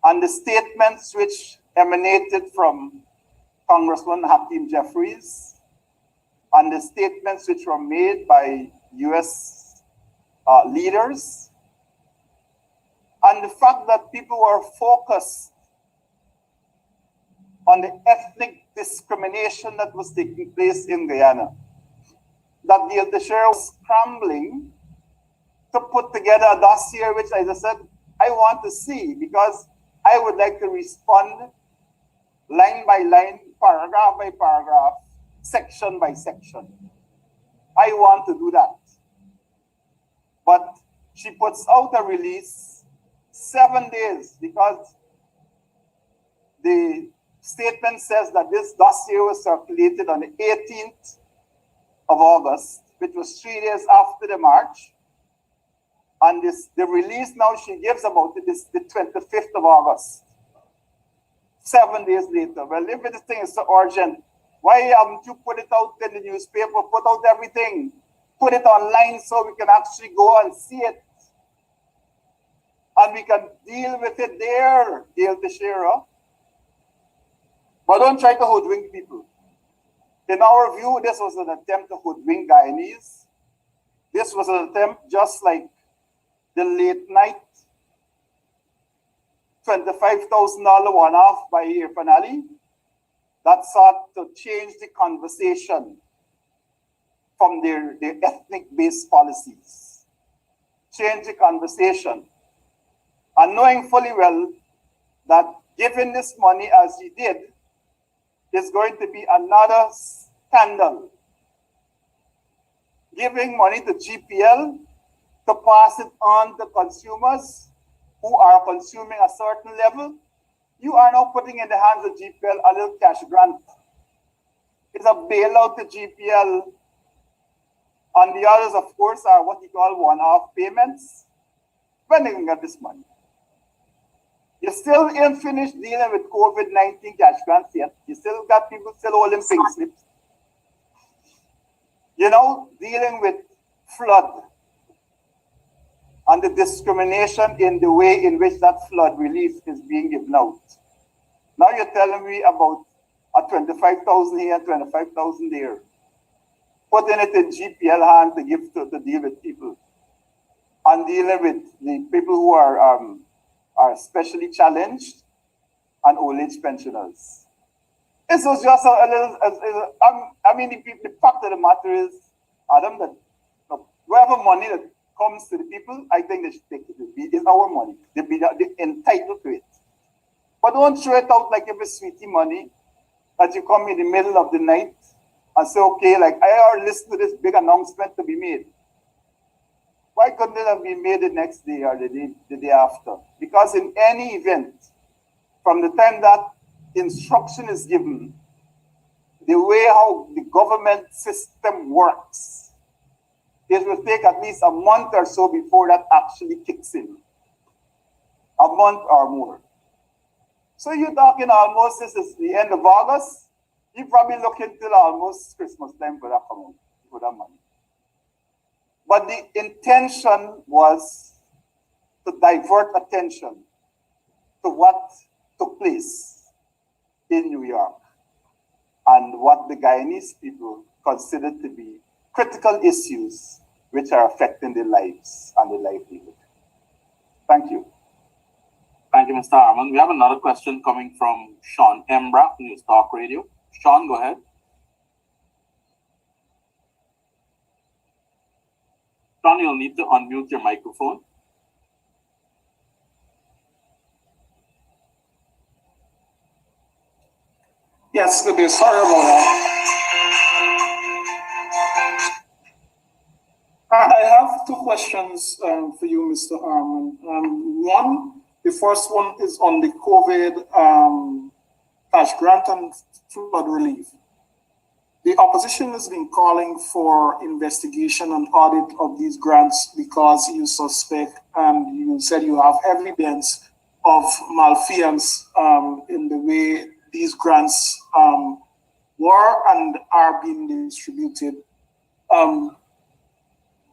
And the statements which emanated from Congressman Hakeem Jeffries, and the statements which were made by US leaders, and the fact that people were focused on the ethnic discrimination that was taking place in Guyana, that Teixeira was scrambling to put together a dossier, which, as I said, I want to see, because I would like to respond line by line, paragraph by paragraph, section by section. I want to do that. But she puts out a release 7 days, because the statement says that this dossier was circulated on the 18th of August, which was 3 days after the march. And the release now she gives about it is the 25th of August, 7 days later. Well, if this thing is so urgent, why haven't you put it out in the newspaper, put out everything, put it online so we can actually go and see it, and we can deal with it there, Gail Teixeira? But don't try to hoodwink people. In our view, this was an attempt to hoodwink Guyanese. This was an attempt, just like the late night $25,000 one-off by Irfan Ali, that sought to change the conversation from their ethnic-based policies. Change the conversation. And knowing fully well that giving this money as he did is going to be another scandal. Giving money to GPL to pass it on to consumers who are consuming a certain level, you are now putting in the hands of GPL a little cash grant. It's a bailout to GPL. And the others, of course, are what you call one-off payments. When they can get this money? You still ain't finished dealing with COVID-19 cash grants yet. You still got people still holding pink slips. You know, dealing with flood and the discrimination in the way in which that flood relief is being given out. Now you're telling me about a 25,000 here, 25,000 there. Putting it in GPL hand to give to deal with people. And dealing with the people who are especially challenged and old age pensioners. This was just a little, I mean, the fact of the matter is, Adam, that whatever money that comes to the people, I think they should take it. It's our money. They're entitled to it. But don't throw it out like it's sweetie money that you come in the middle of the night and say, okay, like I already listened to this big announcement to be made. Why couldn't it have been made the next day or the day after? Because in any event, from the time that instruction is given, the way how the government system works, it will take at least a month or so before that actually kicks in. A month or more. So you're talking almost, this is the end of August, you're probably looking till almost Christmas time for that amount, for that money. But the intention was to divert attention to what took place in New York and what the Guyanese people considered to be critical issues which are affecting their lives and their livelihood. Thank you. Thank you, Mr. Harmon. We have another question coming from Sean Embra, News Talk Radio. Sean, go ahead. Sean, you'll need to unmute your microphone. Yes, good day. Sorry about that. I have two questions for you, Mr. Harmon. The first one is on the COVID cash grant and flood relief. The opposition has been calling for investigation and audit of these grants because you suspect and you said you have evidence of malfeasance in the way these grants were and are being distributed.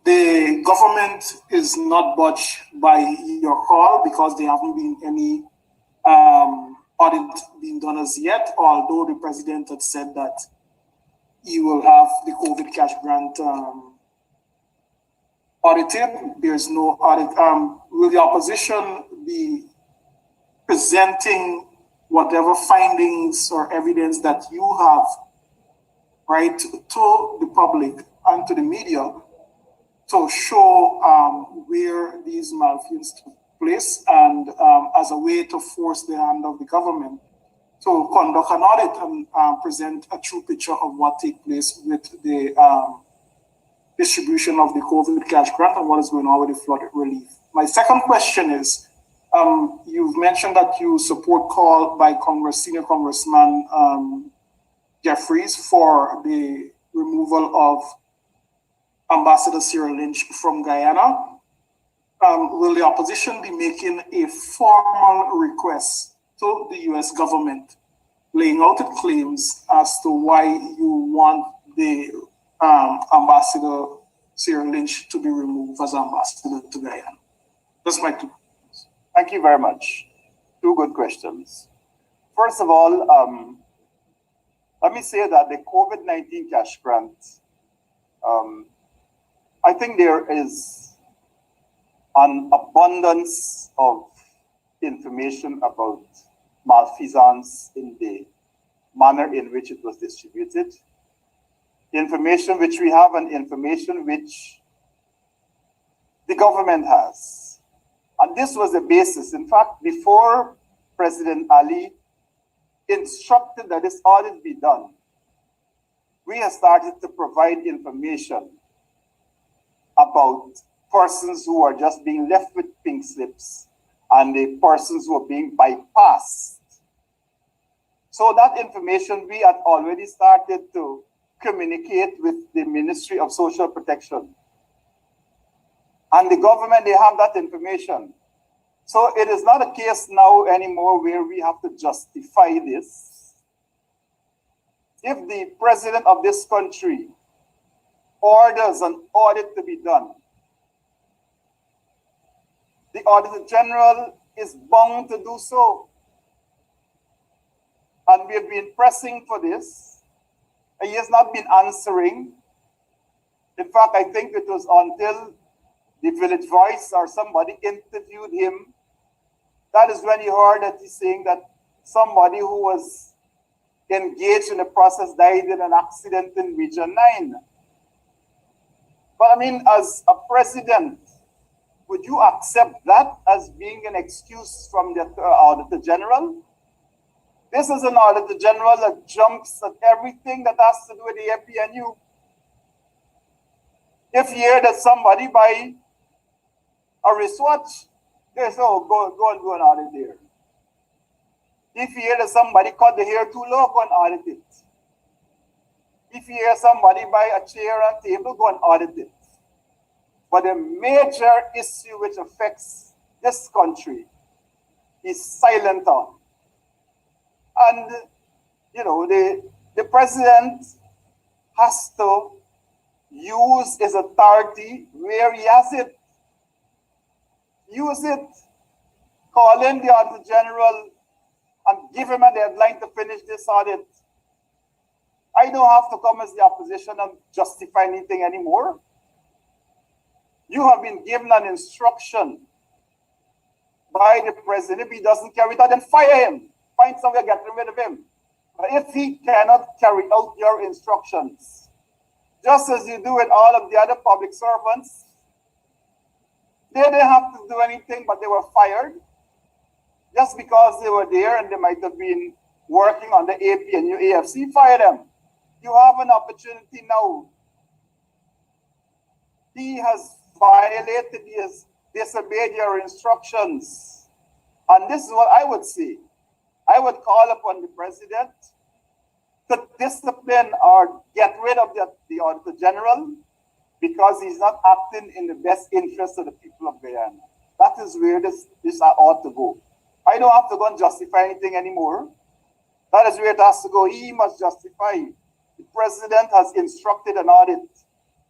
The government is not budged by your call because there haven't been any audit being done as yet, although the president had said that you will have the COVID cash grant audited. There's no audit. Will the opposition be presenting whatever findings or evidence that you have, right, to the public and to the media to show where these malfeasance took place and as a way to force the hand of the government to conduct an audit and present a true picture of what took place with the distribution of the COVID cash grant and what is going on with the flood relief. My second question is, you've mentioned that you support call by Senior Congressman Jeffries for the removal of Ambassador Cyril Lynch from Guyana. Will the opposition be making a formal request to the US government, laying out its claims as to why you want the Ambassador Cyril Lynch to be removed as ambassador to Guyana? That's my two questions. Thank you very much. Two good questions. First of all, let me say that the COVID-19 cash grant, I think there is an abundance of information about malfeasance in the manner in which it was distributed. Information which we have and information which the government has. And this was the basis. In fact, before President Ali instructed that this audit be done, we have started to provide information about persons who are just being left with pink slips and the persons who are being bypassed. So that information we had already started to communicate with the Ministry of Social Protection. And the government, they have that information. So it is not a case now anymore where we have to justify this. If the president of this country orders an audit to be done, the Auditor General is bound to do so. And we have been pressing for this. And he has not been answering. In fact, I think it was until the Village Voice or somebody interviewed him, that is when he heard that he's saying that somebody who was engaged in the process died in an accident in Region 9. But I mean, as a president, would you accept that as being an excuse from the Auditor General? This is an Auditor General that jumps at everything that has to do with the APNU. If you hear that somebody by a wristwatch. They say, oh, go and do an audit there. If you hear that somebody cut the hair too low, go and audit it. If you hear somebody buy a chair and table, go and audit it. But the major issue which affects this country is silent on. And, you know, the president has to use his authority where he has it. Use it. Call in the Auditor General and give him a deadline to finish this audit. I don't have to come as the opposition and justify anything anymore. You have been given an instruction by the president. If he doesn't carry it out, then fire him. Find some way to get rid of him. But if he cannot carry out your instructions, just as you do with all of the other public servants, they didn't have to do anything, but they were fired just because they were there and they might have been working on the AP and AFC. Fire them. You have an opportunity now. He has violated, he has disobeyed your instructions. And this is what I would say. I would call upon the president to discipline or get rid of the Auditor General because he's not acting in the best interest of the people of Guyana. That is where this ought to go. I don't have to go and justify anything anymore. That is where it has to go. He must justify. The president has instructed an audit.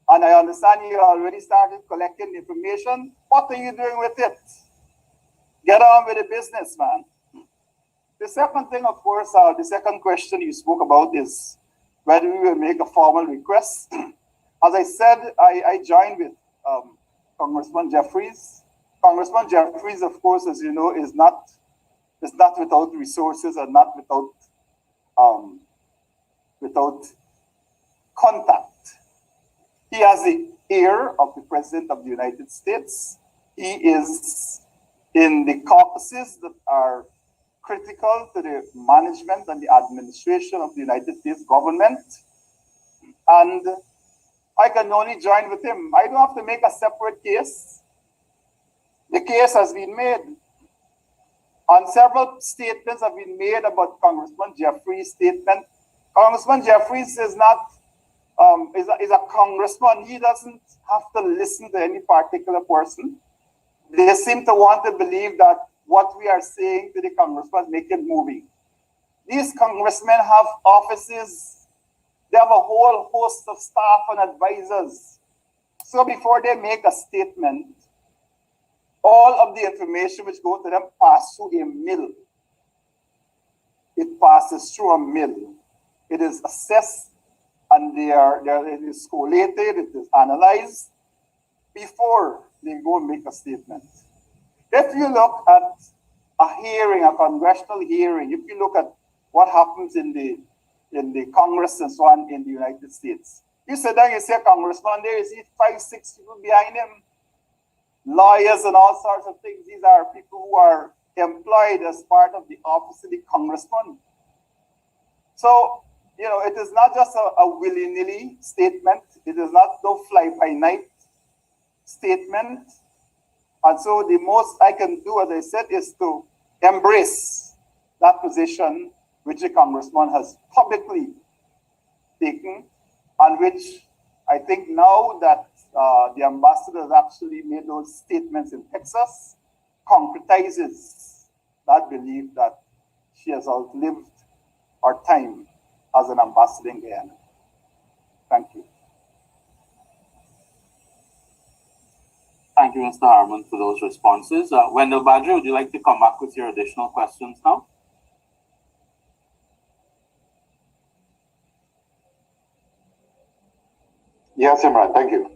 And I understand you already started collecting information. What are you doing with it? Get on with the business, man. The second thing, of course, the second question you spoke about is whether we will make a formal request. As I said, I joined with Congressman Jeffries. Congressman Jeffries, of course, as you know, is not without resources and not without contact. He has the ear of the President of the United States. He is in the caucuses that are critical to the management and the administration of the United States government. And I can only join with him. I don't have to make a separate case. The case has been made. And several statements have been made about Congressman Jeffries' statement. Congressman Jeffries is not is a congressman. He doesn't have to listen to any particular person. They seem to want to believe that what we are saying to the congressman make it moving. These congressmen have offices. They have a whole host of staff and advisors. So before they make a statement, all of the information which go to them pass through a mill. It passes through a mill. It is assessed and it is collated, it is analyzed before they go and make a statement. If you look at a hearing, a congressional hearing, if you look at what happens in the Congress and so on in the United States, you sit down, you say, Congressman, there is 5, 6 people behind him, lawyers and all sorts of things. These are people who are employed as part of the office of the congressman. So, you know, it is not just a willy-nilly statement. It is not no fly-by-night statement. And so the most I can do, as I said, is to embrace that position which the congressman has publicly taken, and which I think now that the ambassador has actually made those statements in Texas, concretizes that belief that she has outlived her time as an ambassador in Guyana. Thank you. Thank you, Mr. Harmon, for those responses. Wendell Badger, would you like to come back with your additional questions now? Yes, Imran, thank you.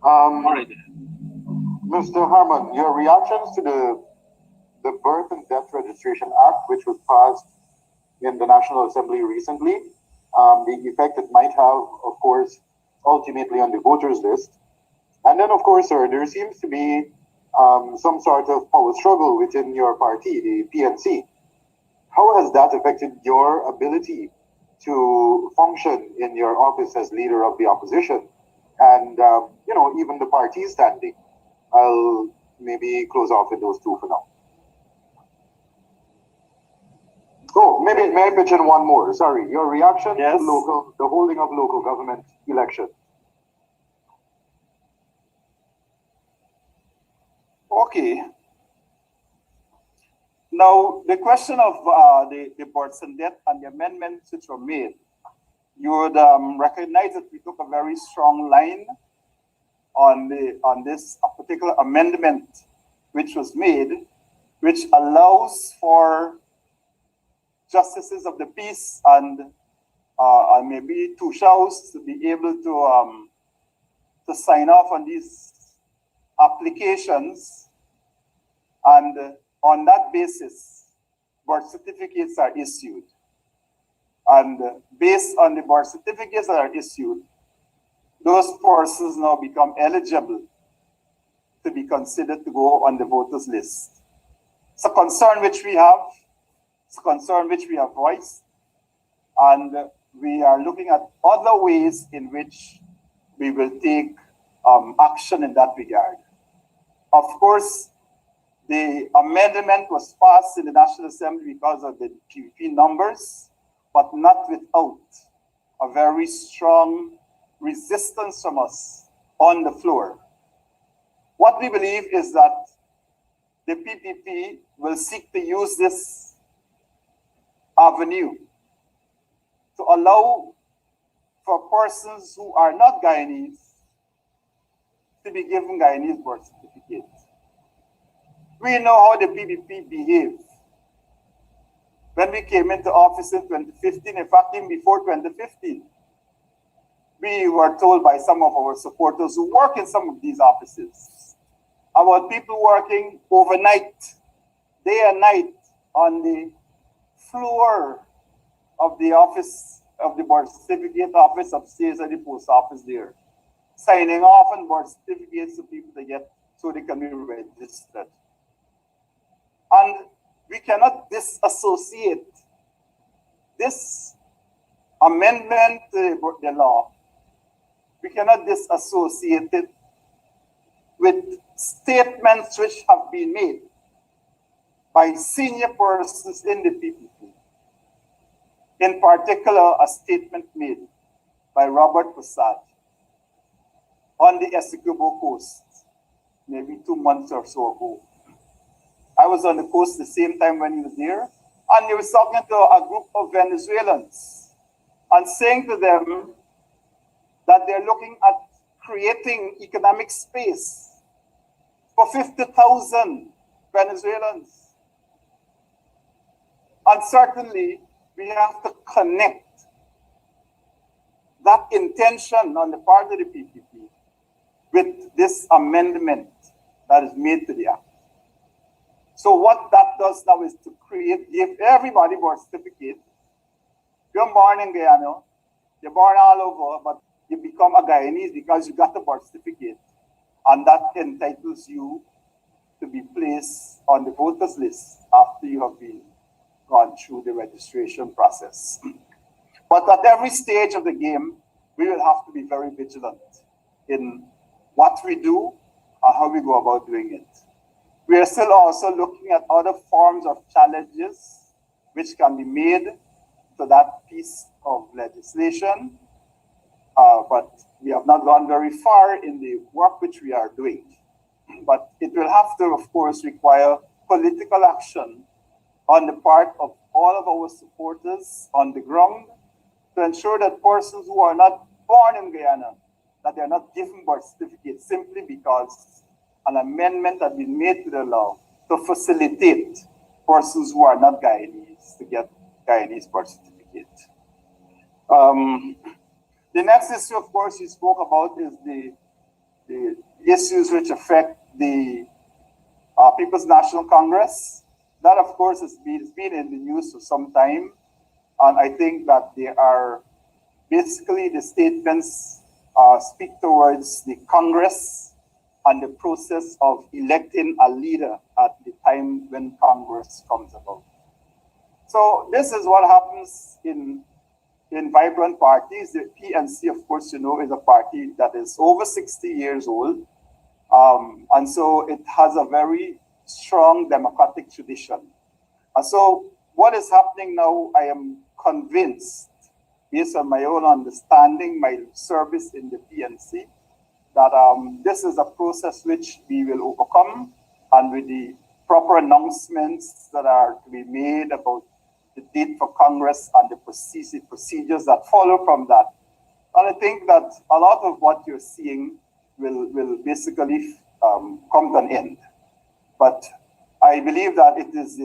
All right. Mr. Harmon, your reactions to the Birth and Death Registration Act, which was passed in the National Assembly recently, the effect it might have, of course, ultimately on the voters list. And then, of course, sir, there seems to be some sort of power struggle within your party, the PNC. How has that affected your ability to function in your office as leader of the opposition and, you know, even the party standing? I'll maybe close off with those two for now. Oh, maybe may I pitch in one more? Sorry, your reaction Yes. to the holding of local government election. Okay. Now, the question of the Bortson debt and the amendments which were made, you would recognize that we took a very strong line on this particular amendment which was made, which allows for justices of the peace and maybe two shows to be able to sign off on these applications, and on that basis, birth certificates are issued. And based on the birth certificates that are issued, those persons now become eligible to be considered to go on the voters list. It's a concern which we have. It's a concern which we have voiced. And we are looking at other ways in which we will take action in that regard. Of course, the amendment was passed in the National Assembly because of the PVP numbers, but not without a very strong resistance from us on the floor. What we believe is that the PPP will seek to use this avenue to allow for persons who are not Guyanese to be given Guyanese birth certificates. We know how the PPP behaved when we came into office in 2015, in fact, even before 2015. We were told by some of our supporters who work in some of these offices about people working overnight, day and night, on the floor of the office of the birth certificate office upstairs at the post office there, signing off on birth certificates to people to get so they can be registered. And we cannot disassociate this amendment to the law. We cannot disassociate it with statements which have been made by senior persons in the PPP. In particular, a statement made by Robert Prasad on the Essequibo coast, maybe 2 months or so ago. I was on the coast the same time when he was there, and he was talking to a group of Venezuelans and saying to them that they're looking at creating economic space for 50,000 Venezuelans. And certainly, we have to connect that intention on the part of the PPP with this amendment that is made to the Act. So what that does now is to give everybody birth certificate. You're born in Guyana, you're born all over, but you become a Guyanese because you got the birth certificate, and that entitles you to be placed on the voters list after you have been gone through the registration process. But at every stage of the game, we will have to be very vigilant in what we do and how we go about doing it. We are still also looking at other forms of challenges which can be made to that piece of legislation, but we have not gone very far in the work which we are doing. But it will have to, of course, require political action on the part of all of our supporters on the ground to ensure that persons who are not born in Guyana, that they are not given birth certificates simply because an amendment has been made to the law to facilitate persons who are not Guyanese to get Guyanese birth certificate. The next issue, of course, you spoke about is the issues which affect the People's National Congress. That, of course, has been in the news for some time. And I think that they are basically the statements speak towards the Congress and the process of electing a leader at the time when Congress comes about. So this is what happens in vibrant parties. The PNC, of course, you know, is a party that is over 60 years old. And so it has a very strong democratic tradition. And so what is happening now, I am convinced, based on my own understanding, my service in the PNC, that this is a process which we will overcome, and with the proper announcements that are to be made about the date for Congress and the procedures that follow from that. And I think that a lot of what you're seeing will basically come to an end. But I believe that it is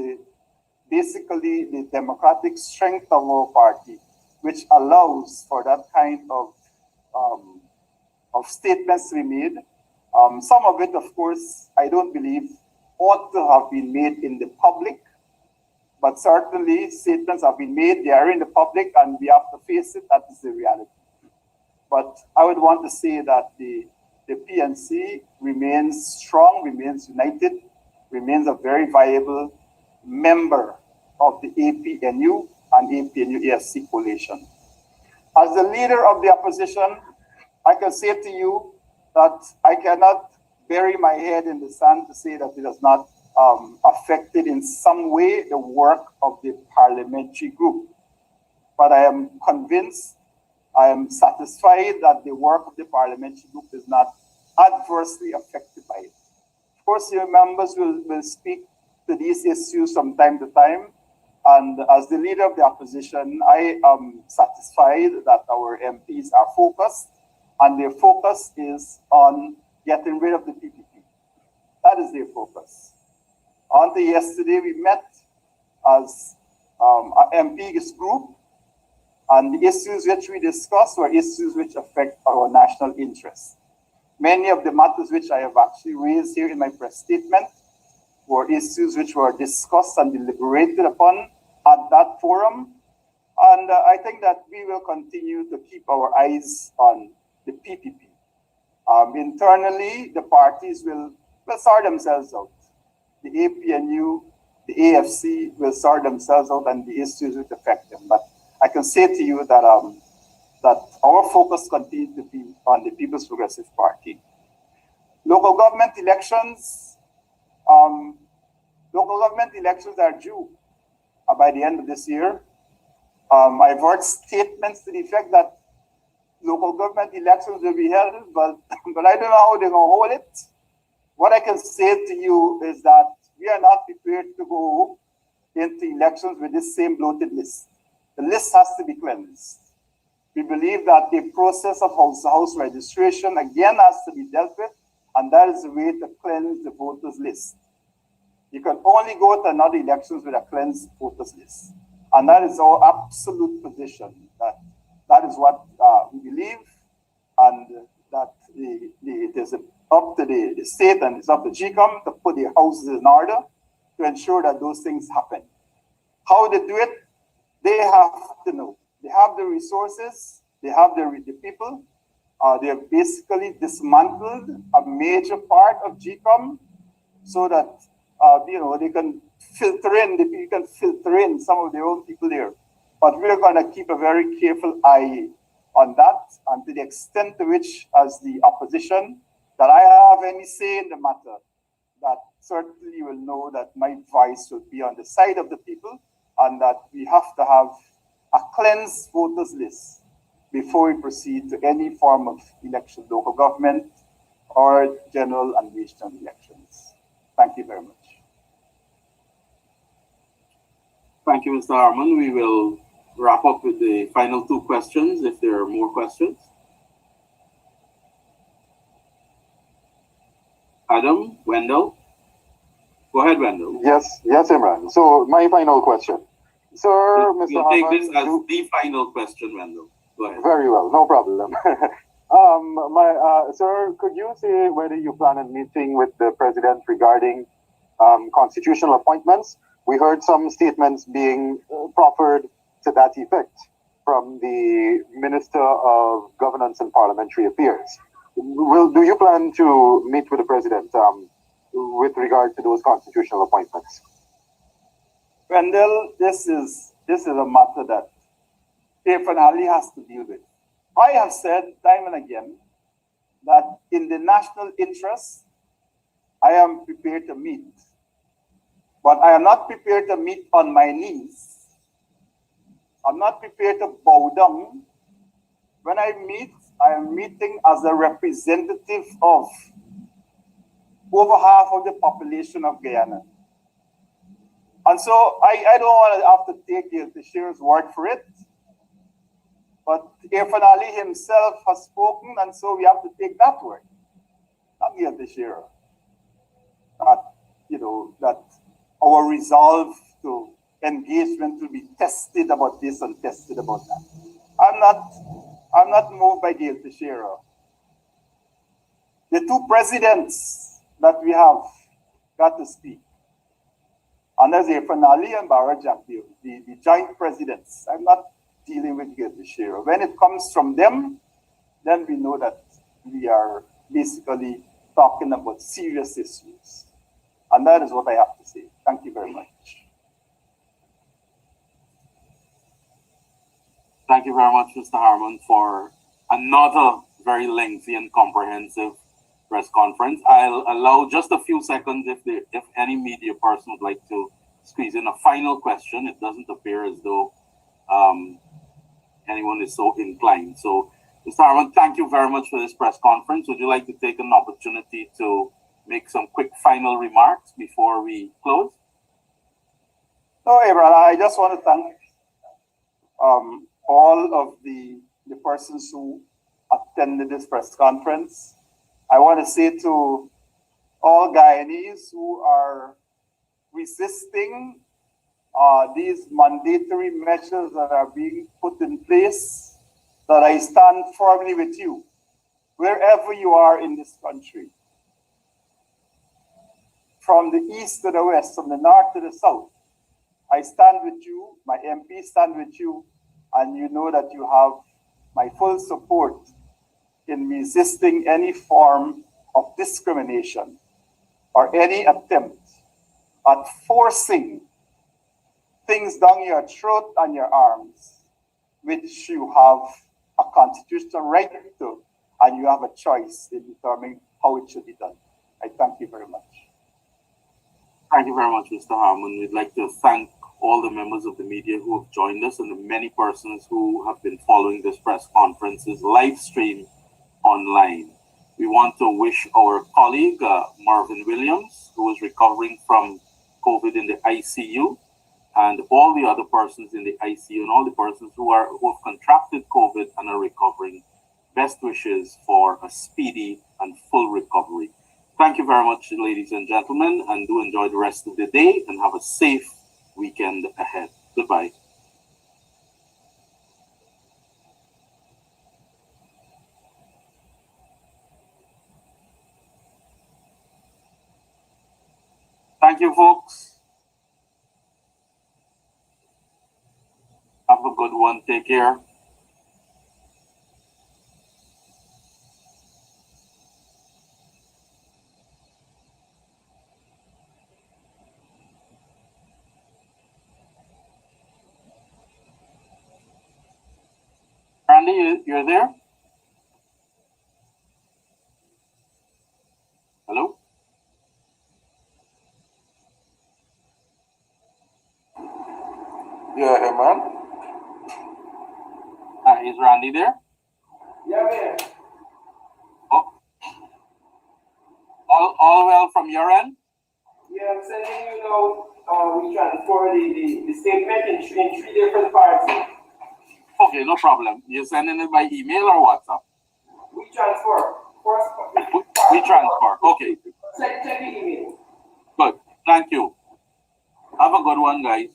basically the democratic strength of our party which allows for that kind of statements to be made. Some of it, of course, I don't believe ought to have been made in the public, but certainly statements have been made, they are in the public, and we have to face it, that is the reality. But I would want to say that the PNC remains strong, remains united, remains a very viable member of the APNU and APNU-AFC coalition. As the leader of the opposition, I can say to you that I cannot bury my head in the sand to say that it has not affected in some way the work of the parliamentary group. But I am convinced, I am satisfied that the work of the parliamentary group is not adversely affected by it. Of course, your members will speak to these issues from time to time. And as the leader of the opposition, I am satisfied that our MPs are focused, and their focus is on getting rid of the PPP. That is their focus. Until yesterday, we met as an MPs group, and the issues which we discussed were issues which affect our national interests. Many of the matters which I have actually raised here in my press statement were issues which were discussed and deliberated upon at that forum. And I think that we will continue to keep our eyes on the PPP. Internally, the parties will sort themselves out. The APNU, the AFC will sort themselves out and the issues which affect them. But I can say to you that that our focus continues to be on the People's Progressive Party. Local government elections are due by the end of this year. I've heard statements to the effect that local government elections will be held, but I don't know how they're going to hold it. What I can say to you is that we are not prepared to go into elections with this same bloated list. The list has to be cleansed. We believe that the process of house registration again has to be dealt with, and that is the way to cleanse the voters list. You can only go to another elections with a cleansed voters list. And that is our absolute position. That is what we believe, and that it is up to the state and it's up to GCOM to put their houses in order to ensure that those things happen. How they do it, they have to know. They have the resources, they have the people. They have basically dismantled a major part of GCOM so that they can filter in some of their own people there. But we're going to keep a very careful eye on that, and to the extent to which, as the opposition, that I have any say in the matter, that certainly you will know that my voice will be on the side of the people, and that we have to have a cleansed voters list before we proceed to any form of election, local government or general and regional elections. Thank you very much. Thank you, Mr. Harmon. We will wrap up with the final two questions if there are more questions. Adam, Wendell. Go ahead, Wendell. Yes, Imran. So my final question. Sir, Mr. We'll Harmon, take this as the final question, Wendell. Go ahead. Very well, no problem. Sir, could you say whether you plan on meeting with the president regarding constitutional appointments? We heard some statements being proffered to that effect from the Minister of Governance and Parliamentary Affairs. Do you plan to meet with the president with regard to those constitutional appointments? Wendell, this is a matter that definitely has to deal with. I have said time and again that in the national interest, I am prepared to meet. But I am not prepared to meet on my knees. I'm not prepared to bow down. When I meet, I am meeting as a representative of over half of the population of Guyana. And so I don't want to have to take the sheriff's word for it. But Irfan Ali himself has spoken, and so we have to take that word. Not the sheriff. That, that our resolve to engagement will be tested about this and tested about that. I'm not moved by Gail Teixeira. The two presidents that we have got to speak. And there's Irfan Ali and Barra Jampio, the joint presidents. I'm not dealing with Gail Teixeira. When it comes from them, then we know that we are basically talking about serious issues. And that is what I have to say. Thank you very much. Thank you very much, Mr. Harmon, for another very lengthy and comprehensive press conference. I'll allow just a few seconds if any media person would like to squeeze in a final question. It doesn't appear as though anyone is so inclined. So, Mr. Harmon, thank you very much for this press conference. Would you like to take an opportunity to make some quick final remarks before we close? No, Abraham, I just want to thank all of the persons who attended this press conference. I want to say to all Guyanese who are resisting these mandatory measures that are being put in place, that I stand firmly with you, wherever you are in this country. From the east to the west, from the north to the south, I stand with you, my MP stand with you, and you know that you have my full support in resisting any form of discrimination or any attempt at forcing things down your throat and your arms, which you have a constitutional right to, and you have a choice in determining how it should be done. I thank you very much. Thank you very much, Mr. Harmon. We'd like to thank all the members of the media who have joined us and the many persons who have been following this press conference's live stream online. We want to wish our colleague, Marvin Williams, who is recovering from COVID in the ICU, and all the other persons in the ICU and all the persons who have contracted COVID and are recovering, best wishes for a speedy and full recovery. Thank you very much, ladies and gentlemen, and do enjoy the rest of the day and have a safe weekend ahead. Goodbye. Thank you, folks. Have a good one. Take care. Randy, you're there? Hello? Yeah, man. Is Randy there? Yeah, man. Oh. All well from your end? Yeah, I'm sending you now. We transfer the statement in three different parts. Okay, no problem. You're sending it by email or WhatsApp? We transfer. First, We transfer. Okay. check the email. Good. Thank you. Have a good one, guys.